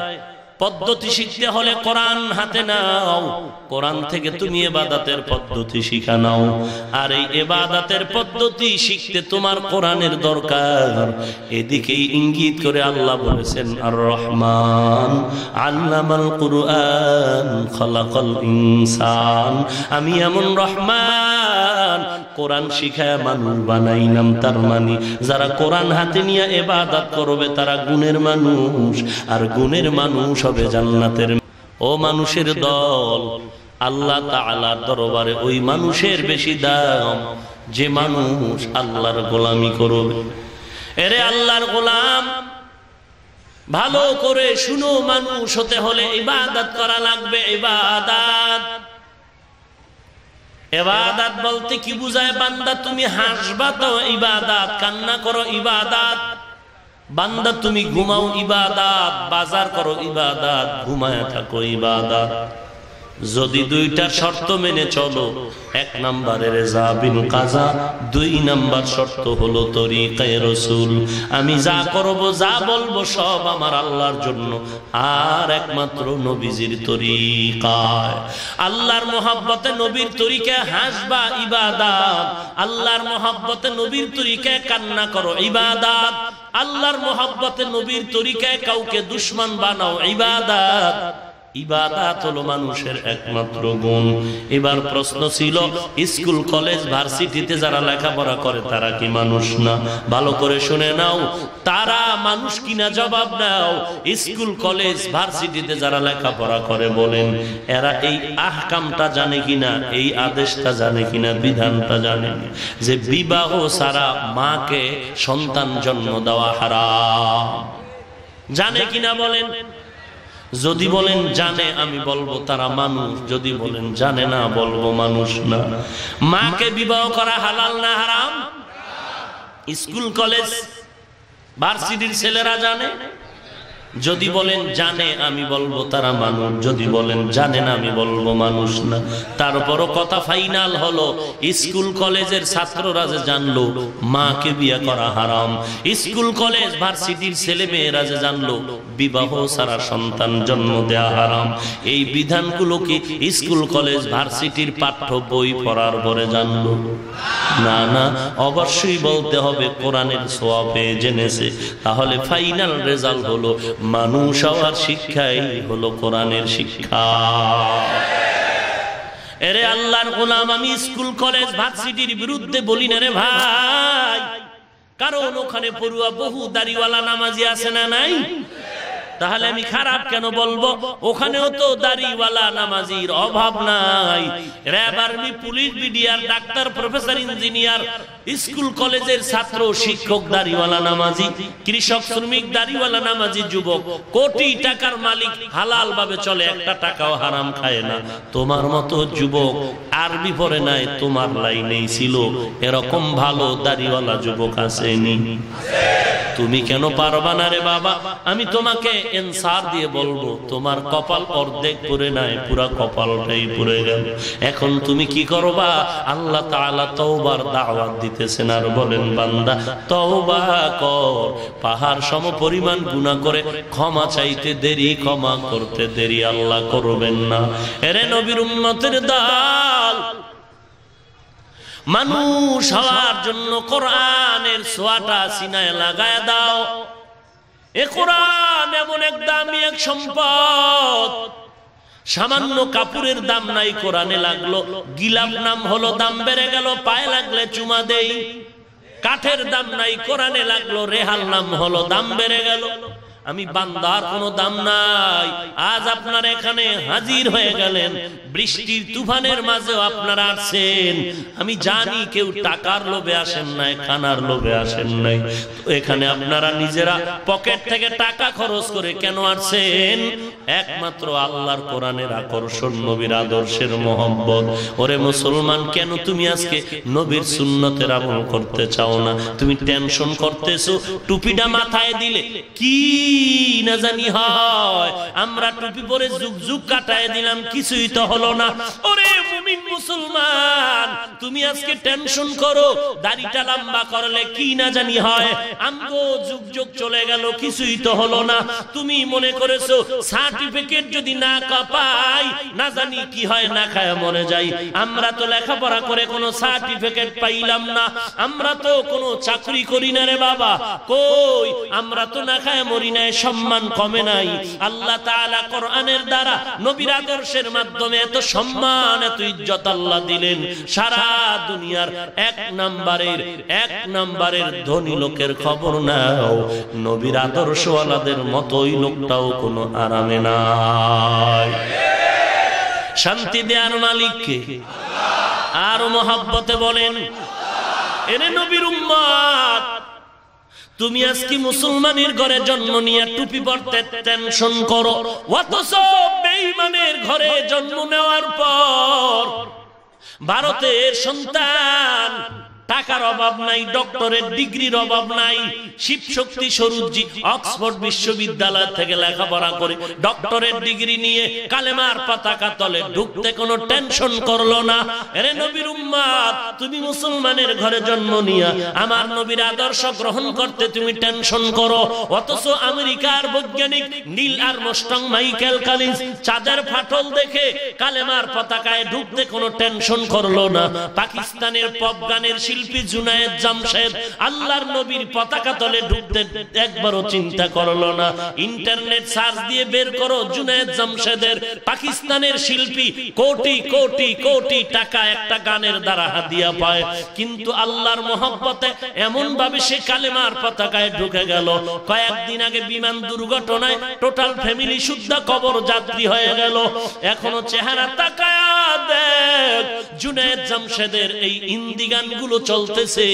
পদ্ধতি শিখতে হলে কোরআন হাতে নাও, কোরআন থেকে তুমি ইবাদতের পদ্ধতি শিখা নাও। আর এই ইবাদতের পদ্ধতি শিখতে তোমার কোরআনের দরকার। এদিকেই ইঙ্গিত করে আল্লাহ বলেছেন, আর রহমান আল্লামাল কুরআন খালাকাল ইনসান। আমি এমন রহমান, কোরআন শিখায় মানুষ বানাইলাম। তার মানে যারা কোরআন হাতে নিয়ে ইবাদত করবে তারা গুণের মানুষ, আর গুণের মানুষ হবে জান্নাতের। ও মানুষের দল, আল্লাহ তাআলার দরবারে ওই মানুষের বেশি দাম যে মানুষ আল্লাহর গোলামি করবে। এরে আল্লাহর গোলাম, ভালো করে শুনো, মানুষ হতে হলে ইবাদত করা লাগবে। ইবাদত, ইবাদত বলতে কি বুঝায়? বান্দা তুমি হাসবা তো ইবাদত, কান্না করো ইবাদত। বান্দা তুমি ঘুমাও ইবাদত, বাজার করো ইবাদত, ঘুমায় থাকো ইবাদত। যদি 2টা শর্ত মেনে চলো, 1 নম্বরে রেজা বিন কাজা, 2 নম্বর শর্ত হলো তরিকায়ে রাসূল। আমি যা করব, যা বলবো সব আমার আল্লাহর জন্য, আর একমাত্র নবীজির তরিকায়। আল্লাহর মহব্বতে নবীর তরিকায় হাসবা ইবাদত, আল্লাহর মহব্বতে নবীর তরিকায় কান্না করো ইবাদত, আল্লাহর মহব্বতে নবীর তরিকায় কাউকে দুশমন বানাও ইবাদত। ইবাদত হলো মানুষের একমাত্র গুণ। এবার প্রশ্ন ছিল, স্কুল কলেজ ভার্সিটিতে যারা লেখাপড়া করে তারা কি মানুষ না? ভালো করে শুনে নাও, তারা মানুষ কিনা জবাব নাও। স্কুল কলেজ ভার্সিটিতে যারা লেখাপড়া করে বলেন, এরা এই আহকামটা জানে কিনা, এই আদেশটা জানে কিনা, বিধানটা জানে যে বিবাহ ছাড়া মাকে সন্তান জন্ম দেওয়া হারাম? জানে কিনা বলেন? যদি বলেন জানে, আমি বলবো তারা মানুষ। যদি বলেন জানে না, বলবো মানুষ না। মাকে বিবাহ করা হালাল না হারাম? স্কুল কলেজ ভার্সিটির ছেলেরা জানে? যদি বলেন জানে, আমি বলবো তারা মানুষ। যদি বলেন জানে না, আমি বলবো মানুষ না। তারপরও কথা ফাইনাল হলো, স্কুল কলেজের ছাত্ররা যে জানলো মাকে বিয়ে করা হারাম, স্কুল কলেজ ভার্সিটির ছেলে মেয়েরা যে জানলো বিবাহ ছাড়া সন্তান জন্ম দেয়া হারাম, এই বিধানগুলো কি স্কুল কলেজ ভার্সিটির পাঠ্য বই পড়ার পরে জানলো? না না, অবশ্যই বলতে হবে কোরআনের ছোঁয়াবে জেনেছে। তাহলে ফাইনাল রেজাল্ট হলো মানুষ হওয়ার শিক্ষাই হলো কোরআনের শিক্ষা। এরে আল্লাহর গোলাম, আমি স্কুল কলেজ ভার্সিটির বিরুদ্ধে বলি না রে ভাই, কারণ ওখানে পড়ুয়া বহু দাড়িওয়ালা নামাজি আছে না নাই? তাহলে আমি খারাপ কেন বলবো? ওখানেও তো দাড়িওয়ালা নামাজির অভাব নাই। RAB, army, police, BDR, doctor, professor, engineer, school কলেজের ছাত্র, শিক্ষক দাড়িওয়ালা নামাজি, কৃষক, শ্রমিক দাড়িওয়ালা নামাজি, যুবক, কোটি টাকার মালিক, হালাল ভাবে চলে, একটা টাকাও হারাম খায় না। তোমার মতো যুবক আরবি পড়ে নাই, তোমার লাইনেই ছিল, এরকম ভালো দাড়িওয়ালা যুবক আসেনি? তুমি কেন পারবা না রে বাবা? আমি তোমাকে এনসার দিয়ে বলবো, তোমার কপাল অর্ধেক পুরে নাই, পুরা কপালটাই পুরে গেল। এখন তুমি কি করবা? আল্লাহ তাআলা তওবার দাওয়াত দিতেছেন আর বলেন, বান্দা তওবা কর। পাহাড় সম পরিমাণ গুনাহ করে ক্ষমা চাইতে দেরি, ক্ষমা করতে দেরি আল্লাহ করবেন না। এরে নবীর উম্মতের দল, মানুষ হওয়ার জন্য কোরআনের ছোঁয়াটা সিনায় লাগায় দাও। এ কোরআন এমন এক দামি এক সম্পদ, সামান্য কাপড়ের দাম নাই, কোরআনে লাগলো গিলাফ নাম হলো, দাম বেড়ে গেল, পায়ে লাগলে চুমা দেই। কাঠের দাম নাই, কোরআনে লাগলো রেহাল নাম হলো, দাম বেড়ে গেল। আমি বান্দার কোনো দাম নাই। আজ আপনারা এখানে হাজির হয়ে গেলেন, বৃষ্টির তুফানের মাঝেও আপনারা আসেন। আমি জানি কেউ টাকার লোভে আসেন নাই, খানার লোভে আসেন নাই। তো এখানে আপনারা নিজেরা পকেট থেকে টাকা খরচ করে কেন আসেন? একমাত্র আল্লাহর কোরআনের আকর্ষণ, নবীর আদর্শের মহব্বত। ওরে মুসলমান, কেন তুমি আজকে নবীর সুন্নতের আমল করতে চাও না? তুমি টেনশন করতেছো, টুপিটা মাথায় দিলে কি না জানি হয়। আমরা টুপি পরে যুগ যুগ কাটায় দিলাম, কিছুই তো হলো না। ওরে মুমিন মুসলমান, তুমি আজকে টেনশন করো, দাড়িটা লম্বা করলে কি না জানি হয়। আমগো যুগ যুগ চলে গেল, কিছুই তো হলো না। তুমি মনে করেছো সার্টিফিকেট যদি না পাই, না জানি কি হয়, না খায় মরে যাই। আমরা তো লেখাপড়া করে কোনো সার্টিফিকেট পাইলাম না, আমরা তো কোনো চাকরি করি না রে বাবা। কই, আমরা তো না খায় মরি না, সম্মান কমে নাই। আল্লাহ তাআলা কোরআনের দ্বারা, নবীর আদর্শের মাধ্যমে এত সম্মান, এত ইজ্জত আল্লাহ দিলেন। সারা দুনিয়ার এক নাম্বারের ধনী লোকের খবর নাও, নবীর আদর্শওয়ালাদের মতোই লোকটাও কোনো আরামে নাই। শান্তি দেওয়ার মালিক কে? আর মহব্বতে বলেন, এরে নবীর উম্মত, তুমি আজকে মুসলমানের ঘরে জন্ম নিয়ে টুপি পরতে টেনশন করো, অথচ বেঈমানের ঘরে জন্ম নেওয়ার পর ভারতের সন্তান, টাকার অভাব নাই, ডক্টরের ডিগ্রির অভাব নাই। শিবশক্তি স্বরূপজি অক্সফোর্ড বিশ্ববিদ্যালয় থেকে লেখাপড়া করে ডক্টরের ডিগ্রি নিয়ে কালেমার পতাকা তলে ঢুকতে কোনো টেনশন করলো না। এরে নবীর উম্মত, তুমি মুসলমানের ঘরে জন্ম নিয়ে আমার নবীর আদর্শ গ্রহণ করতে তুমি টেনশন করো, অথচ আমেরিকার বৈজ্ঞানিক নীল আর্মস্ট্রং, মাইকেল কলিন্স চাঁদের ফাটল দেখে কালেমার পতাকায় ঢুকতে কোনো টেনশন করলো না। পাকিস্তানের পপ গানের শিল্পী জুনায়েদ জামশেদ আল্লাহর নবীর পতাকা তলে ঢুকতে একবারও চিন্তা করলো না। ইন্টারনেট সার্চ দিয়ে বের করো, জুনায়েদ জামশেদের পাকিস্তানের শিল্পী কোটি কোটি কোটি টাকা একটা গানের দ্বারা হাদিয়া পায়, কিন্তু আল্লাহর মহব্বতে এমন ভাবে সে কালেমার পতাকায় ঢুকে গেল। কয়েকদিন আগে বিমান দুর্ঘটনায় টোটাল ফ্যামিলি শুদ্ধ কবর যাত্রী হয়ে গেল। এখনো চেহারা তাকায়া দেখ, জুনায়েদ জামশেদের এই হিন্দি গানগুলো চলতেছে,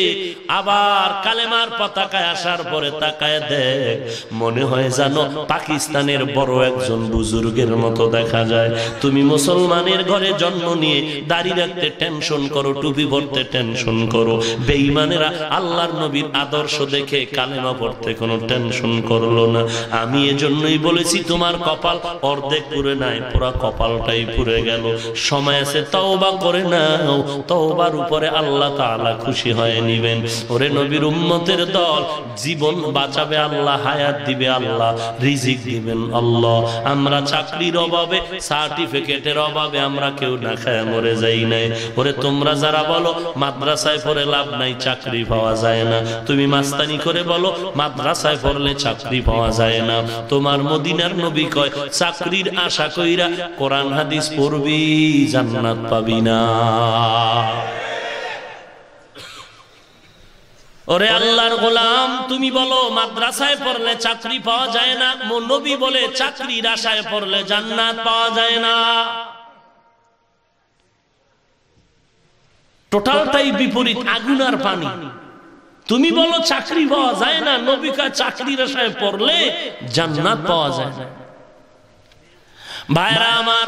আবার কালেমার পতাকায় আসার পরে তাকায় দেখ, মনে হয় জানো পাকিস্তানের বড় একজন বুজুর্গের মতো দেখা যায়। তুমি মুসলমানের ঘরে জন্ম নিয়ে দাড়ি রাখতে টেনশন করো, টুপি পরতে টেনশন করো। বেঈমানেরা আল্লাহর নবীর আদর্শ দেখে কালেমা পড়তে কোনো টেনশন করলো না। আমি এজন্যই বলেছি, তোমার কপাল অর্ধেক পুরে নাই, পুরা কপালটাই পুরে গেল। সময় আছে, তওবা করে নাও, তওবার উপরে আল্লাহ তাআলা খুশি হয়ে নিবেন। ওরে নবীর উম্মতের দল, জীবন বাঁচাবে আল্লাহ, হায়াত দিবে আল্লাহ, রিজিক দিবেন আল্লাহ। আমরা চাকরির অভাবে, সার্টিফিকেটের অভাবে আমরা কেউ না খায় মরে যাই নাই। ওরে তোমরা যারা বলো মাদ্রাসায় পড়ে লাভ নাই, চাকরি পাওয়া যায় না, তুমি মাস্তানি করে বলো মাদ্রাসায় পড়লে চাকরি পাওয়া যায় না। তোমার মদিনার নবী কয়, চাকরির আশা কইরা কোরআন হাদিস পড়বি, জান্নাত পাবি না। ওরে আল্লাহর গোলাম, তুমি বলো মাদ্রাসায় পড়লে চাকরি পাওয়া যায় না, নবী বলে চাকরির আশায় পড়লে জান্নাত পাওয়া যায় না। টোটালটাই বিপরীত, আগুন আর পানি। তুমি বলো চাকরি পাওয়া যায় না, নবী কয় চাকরির আশায় পড়লে জান্নাত পাওয়া যায়। ভাইরা আমার,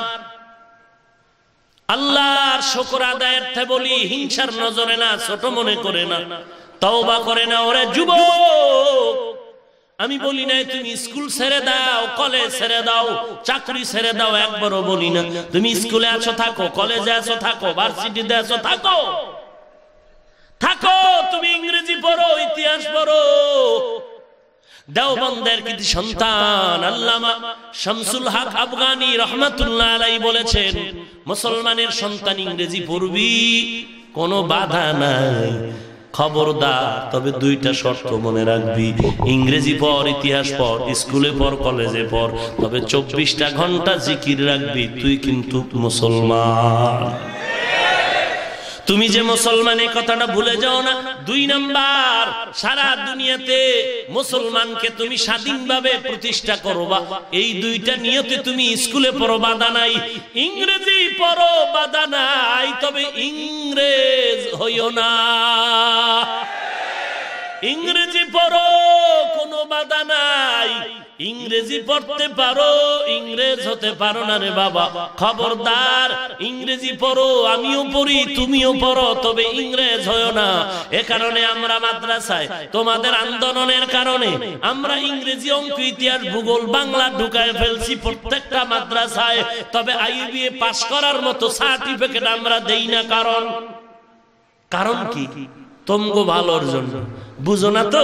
আল্লাহর শুকর আদায়ার্থে বলি, হিংসার নজরে না, ছোট মনে করে না, তওবা করে না। ওরে যুবক, আমি বলি নাই তুমি স্কুল ছেড়ে দাও, কলেজ ছেড়ে দাও, চাকরি ছেড়ে দাও, একবারও বলি না। তুমি স্কুলে আছো থাকো, কলেজে আছো থাকো, ভার্সিটিতে আছো থাকো, থাকো। তুমি ইংরেজি পড়ো, ইতিহাস পড়ো। দেওবন্দের কৃতি সন্তান আল্লামা শামসুল হক আফগানি রহমাতুল্লাহ আলাইহি বলেছেন, মুসলমানের সন্তান ইংরেজি পড়বি, কোনো বাধা নাই, খবরদার। তবে দুইটা শর্ত মনে রাখবি, ইংরেজি পড়, ইতিহাস পড়, স্কুলে পড়, কলেজে পড়, তবে 24টা ঘন্টা জিকির রাখবি, তুই কিন্তু মুসলমান। তুমি যে মুসলমান, এই কথাটা ভুলে যাও না। 2 নাম্বার, সারা দুনিয়াতে মুসলমানকে তুমি স্বাধীনভাবে প্রতিষ্ঠা করবা, এই 2টা নিয়তে তুমি স্কুলে পড়ো, বাধা নাই। ইংরেজি পড়ো, বাধা নাই, তবে ইংরেজ হইও না। ইংরেজি পড়ো, কোনো বাধা নাই, ইংরেজি পড়তে পারো, ইংরেজ হতে পারো না রে বাবা। খবরদার, ইংরেজি পড়ো, আমিও পড়ি, তুমিও পড়ো, তবে ইংরেজ হয়ো না। এ কারণে আমরা মাদ্রাসায় তোমাদের আন্দোলনের কারণে আমরা ইংরেজি, অঙ্ক, ইতিহাস, ভূগোল, বাংলা ঢুকায় ফেলছি প্রত্যেকটা মাদ্রাসায়, তবে আইবিএ পাস করার মতো সার্টিফিকেট আমরা দেই না। কারণ কি? তোমগো ভালোর জন্য। বুঝো না তো,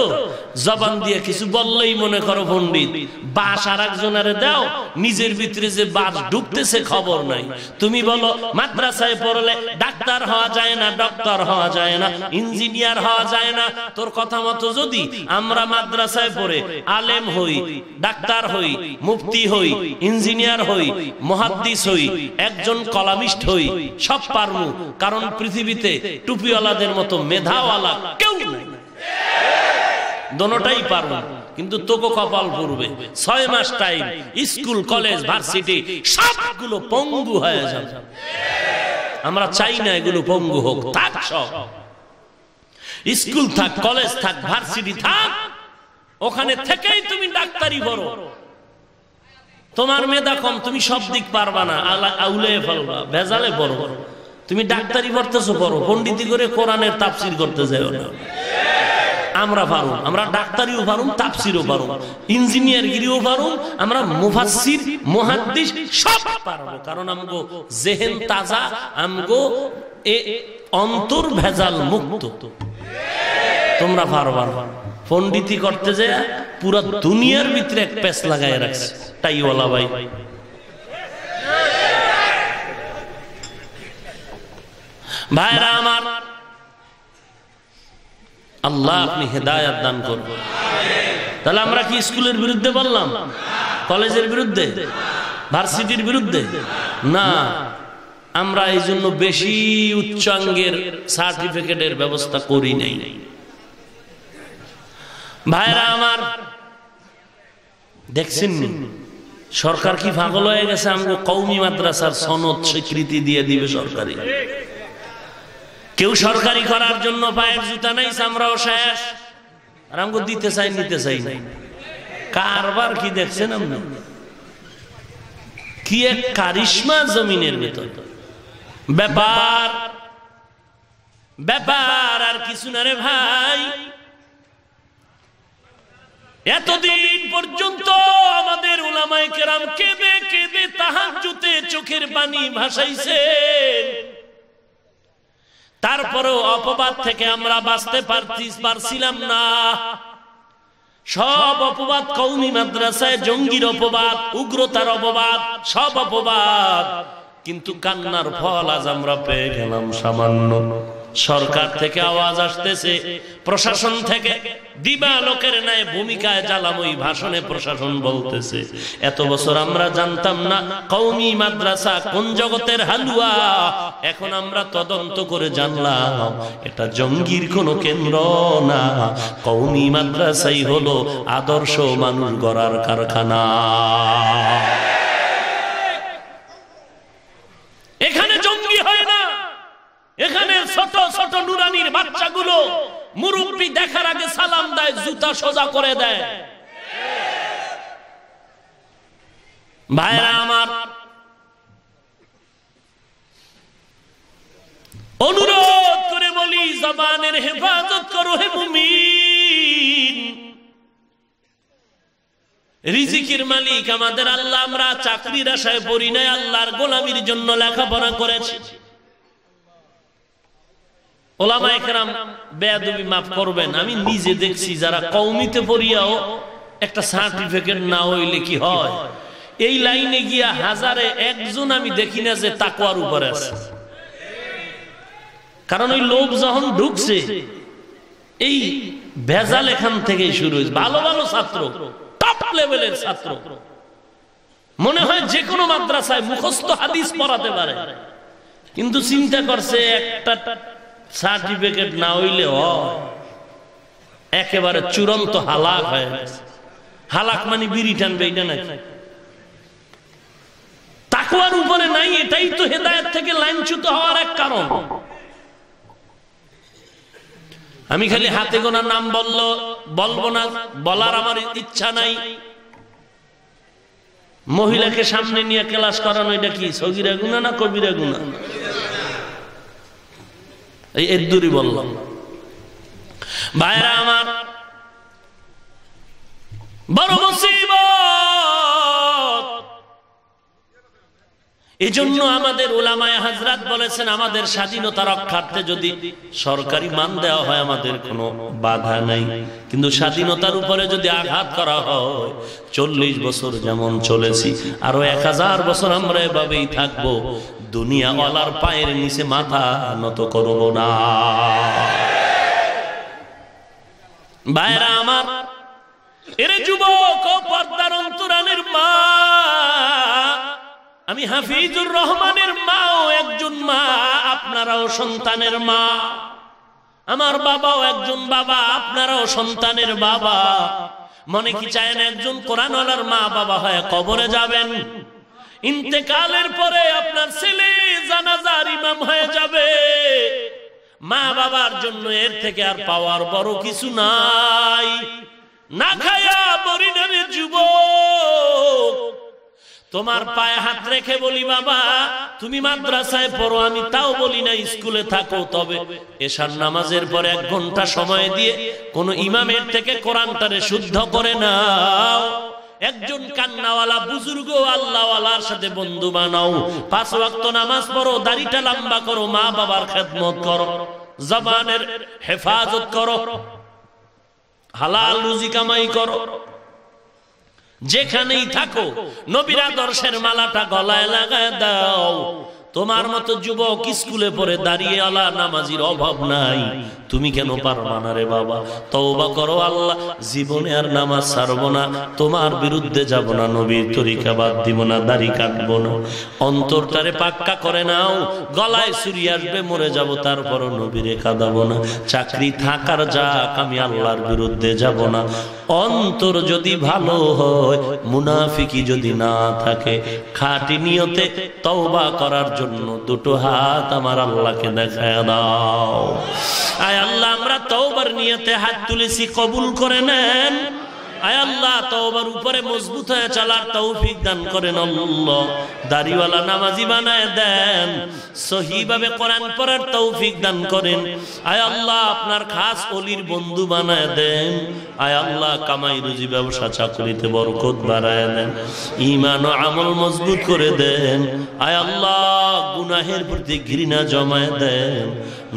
জবান দিয়ে কিছু বললেই মনে করো পণ্ডিত। বাস আর একজনের দাও, নিজের ভিতরে যে বাস ঢুকতেছে খবর নাই। তুমি বলো মাদ্রাসায় পড়লে ডাক্তার হওয়া যায় না, ডক্টর হওয়া যায় না, ইঞ্জিনিয়ার হওয়া যায় না। তোর কথা মতো যদি আমরা মাদ্রাসায় পড়ে আলেম হই, ডাক্তার হই, মুফতি হই, ইঞ্জিনিয়ার হই, মুহাদ্দিস হই, একজন কলামিস্ট হই, সব পারমু। কারণ পৃথিবীতে টুপিওয়ালাদের মতো মেধাওয়ালা কেউ নাই, দোনোটাই পারবো। কিন্তু তোকে কপাল পড়বে, 6 মাস টাইম, স্কুল, কলেজ, ভার্সিটি সবগুলো পঙ্গু হয়ে যাবে। আমরা চাই না এগুলো পঙ্গু হোক, থাক সব। স্কুল থাক, কলেজ থাক, ভার্সিটি থাক, ওখানে থেকেই তুমি ডাক্তারি পড়ো। তোমার মেধা কম, তুমি সব দিক পারবা না, আউলে ফেলবা, ভেজালে পড়ো। তুমি ডাক্তারি পড়তেছো, পড়ো, পণ্ডিতি করে কোরআনের তাফসীর করতে যাও না। আমরা পারুম, আমরা ডাক্তারিও পারুম, তাফসীরও পারুম, ইঞ্জিনিয়ারগিরিও পারুম, আমরা মুফাসসির, মুহাদ্দিস সব পারবো। কারণ আমগো জেহেন তাজা, আমগো অন্তর ভেজাল মুক্ত। তোমরা পারবা না। পণ্ডিতি করতে যায় পুরো দুনিয়ার ভিতরে এক পেস লাগায় রাখছে টাইওয়ালা ভাই। ভাইরা আমার, আল্লাহ আপনি হেদায়েত দান করুন। তাহলে আমরা কি স্কুলের বিরুদ্ধে বললাম? কলেজের বিরুদ্ধে, ভার্সিটির বিরুদ্ধে না। আমরা এই জন্য বেশি উচ্চাঙ্গের সার্টিফিকেটের ব্যবস্থা করি নাই। ভাইরা আমার, দেখছেন সরকার কি পাগল হয়ে গেছে? আমগো কওমি মাদ্রাসার সনদ স্বীকৃতি দিয়ে দিবে সরকারি। কেউ সরকারি করার জন্য পায়ের জুতা নাই, আমরাও শেষ। আর আমগো দিতে চাই, নিতে চাই না। কারবার কি দেখছেন আপনি? কি এক কারিশমা জমিনের ভিতর। ব্যাপার ব্যাপার আর কিছু না রে ভাই। এতদিন পর্যন্ত আমাদের উলামায়ে কেরাম কেঁদে কেঁদে তাহাজ্জুদে চোখের পানি ভাসাইছেন, তারপরেও অপবাদ থেকে আমরা বাঁচতে পারছিলাম না। সব অপবাদ কওমি মাদ্রাসায়, জঙ্গির অপবাদ, উগ্রতার অপবাদ, সব অপবাদ। কিন্তু কান্নার ফল আজ আমরা পেয়ে গেলাম সামান্য। সরকার থেকে আওয়াজ আসতেছে, প্রশাসন থেকে দিবা লোকের ন্যায় ভূমিকায় জ্বালাময়ী ভাষণে প্রশাসন বলতেছে, এত বছর আমরা জানতাম না কওমি মাদ্রাসা কোন জগতের হালুয়া, এখন আমরা তদন্ত করে জানলাম এটা জঙ্গির কোনো কেন্দ্র না, কওমি মাদ্রাসাই হলো আদর্শ মানুষ গড়ার কারখানা। এখানে জঙ্গি হয় না, এখানে ছোট ছোট নুরানির বাচ্চাগুলো মুরব্বি দেখার আগে সালাম দেয়, জুতা সোজা করে দেয়। ভাইরা আমার, অনুরোধ করে বলি জবানের হেফাজত করো হে মুমিন। রিজিকের মালিক আমাদের আল্লাহ, আমরা চাকরির আশায় পড়ি নাই, আল্লাহর গোলামির জন্য লেখাপড়া করেছি। ওলামায়ে কেরাম বেয়াদবি মাফ করবেন, আমি নিজে দেখছি যারা কওমিতে পড়িয়াও একটা সার্টিফিকেট না হইলে কি হয়, এই লাইনে গিয়া হাজারে একজন আমি দেখি না যে তাকওয়ার উপরে আছে। কারণ ওই লোক যখন ঢুকছে, এই ভেজাল এখান থেকে শুরু হয়েছে। ভালো ভালো ছাত্র, টপ লেভেলের ছাত্র, মনে হয় যে কোনো মাদ্রাসায় মুখস্থ হাদিস পড়াতে পারে, কিন্তু চিন্তা করছে একটা সার্টিফিকেট না হইলে একেবারে চূড়ান্ত হালাক হয়ে গেছে। হালাক মানে বিড়ি টানবে, এটা নাকি তাকওয়ার উপরে নাই? এটাই তো হেদায়েত থেকে লাইনচ্যুত হওয়ার এক কারণ। আমি খালি হাতে গোনা নাম বলবো না, বলার আমার ইচ্ছা নাই। মহিলাকে সামনে নিয়ে ক্লাস করানো এটা কি সগীরা গুনাহ না কবিরা গুনাহ? এই এদ্দুরি বললাম। ভাইরা আমার, বড় মুসিবত। এজন্য আমাদের উলামায়ে হাজরাত বলেছেন, আমাদের স্বাধীনতা রক্ষার্থে যদি সরকারি মান দেওয়া হয় আমাদের কোনো বাধা নাই, কিন্তু স্বাধীনতার উপরে যদি আঘাত করা হয়, 40 বছর যেমন চলেছি আরো 1000 বছর আমরা এভাবেই থাকবো। দুনিয়াওয়ালার পায়ের নিচে মাথা নত করব না। ভাইরা আমার, এর যুবক ও পর্দার অন্তরালের মা, আমি হাফিজুর রহমানের মাও একজন মা, আপনারাও সন্তানের মা। আমার বাবাও একজন বাবা, আপনারাও সন্তানের বাবা। মনে কি চায় না একজন কোরআনওয়ালার মা বাবা হয়ে কবরে যাবেন? ইন্তেকালের পরে আপনার ছেলে জানাজার ইমাম হয়ে যাবে। মা বাবার জন্য এর থেকে আর পাওয়ার বড় কিছু নাই। না খায়া মরি না রে যুবক। তোমার পায়ে হাত রেখে বলি, বাবা তুমি মাদ্রাসায় পড়ো, আমি তাও বলি না স্কুলে থাকো, তবে এশার নামাজের পরে 1 ঘন্টা সময় দিয়ে কোন ইমামের থেকে কোরআনটারে শুদ্ধ করে নাও। একজন কান্নাওয়ালা বুজুর্গ আল্লাহওয়ালার সাথে বন্ধু বানাও। 5 ওয়াক্ত নামাজ পড়ো, দাড়িটা লম্বা করো, মা বাবার খেদমত করো, জবানের হেফাজত করো, হালাল রুজি কামাই করো। যেখানেই থাকো নবীর আদর্শের মালাটা গলায় লাগায় দাও। তোমার মতো যুবক স্কুলে পড়ে দাঁড়িয়ে আলা নামাজির অভাব নাই, তুমি কেন পারবা না রে বাবা? তওবা করো, আল্লাহ জীবনে আর নামাজ ছাড়বো না, তোমার বিরুদ্ধে যাব না, নবীর তরিকা বাদ দিব না, দাড়ি কাটবো না। অন্তরটারে পাক্কা করে নাও। গলায় ছুরি আসবে, মরে যাব, তারপরও নবীরে কাঁদাবো না। চাকরি থাকার যাক, আমি আল্লাহর বিরুদ্ধে যাব না। অন্তর যদি ভালো হয়, মুনাফিকি যদি না থাকে, খাঁটি নিয়তে তওবা করার জন্য 2টো হাত আমার আল্লাহকে দেখায় দাও। আয় আল্লাহ, আমরা তওবার নিয়তে হাত তুলেছি, কবুল করে নেন। আয় আল্লাহ, তওবার উপরে মজবুত হয়ে চলার তৌফিক দান করেন। আল্লাহ দাড়িওয়ালা নামাজি বানায় দেন, সহিভাবে কোরআন পড়ার তৌফিক দান করেন। আয় আল্লাহ, আপনার খাস ওলির বন্ধু বানায় দেন। আয় আল্লাহ, কামাই রুজি ব্যবসা চাকরিতে বরকত বাড়ায় দেন, ঈমান ও আমল মজবুত করে দেন। আয় আল্লাহ, গুনাহের প্রতি ঘৃণা জমায় দেন,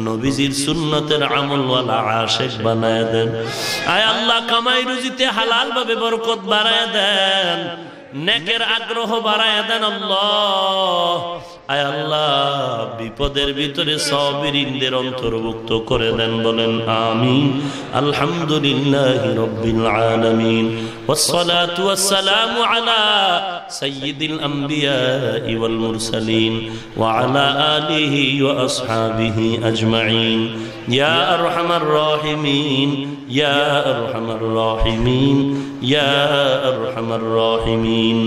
নবীজির সুন্নতের আমলওয়ালা আশিক বানায় দেন। আয় আল্লাহ, কামাই রুজিতে হালাল ভাবে বরকত বাড়ায় দেন, নেকের আগ্রহ বাড়ায় দেন। আল্লাহ, আয় আল্লাহ, বিপদের ভিতরে সাবিরিনদের অন্তর্ভুক্ত করে দেন, বলেন আমিন। আলহামদুলিল্লাহি রাব্বিল আলামিন ওয়াসসালাতু ওয়াসসালামু আলা সাইয়্যিদিল আমবিয়াই ওয়াল মুরসালিন ওয়া আলা আলিহি ওয়া আসহাবিহি আজমাইন ইয়া আরহামার রাহিমিন ইয়া আরহামার রাহিমিন ইয়া আরহামার রাহিমিন।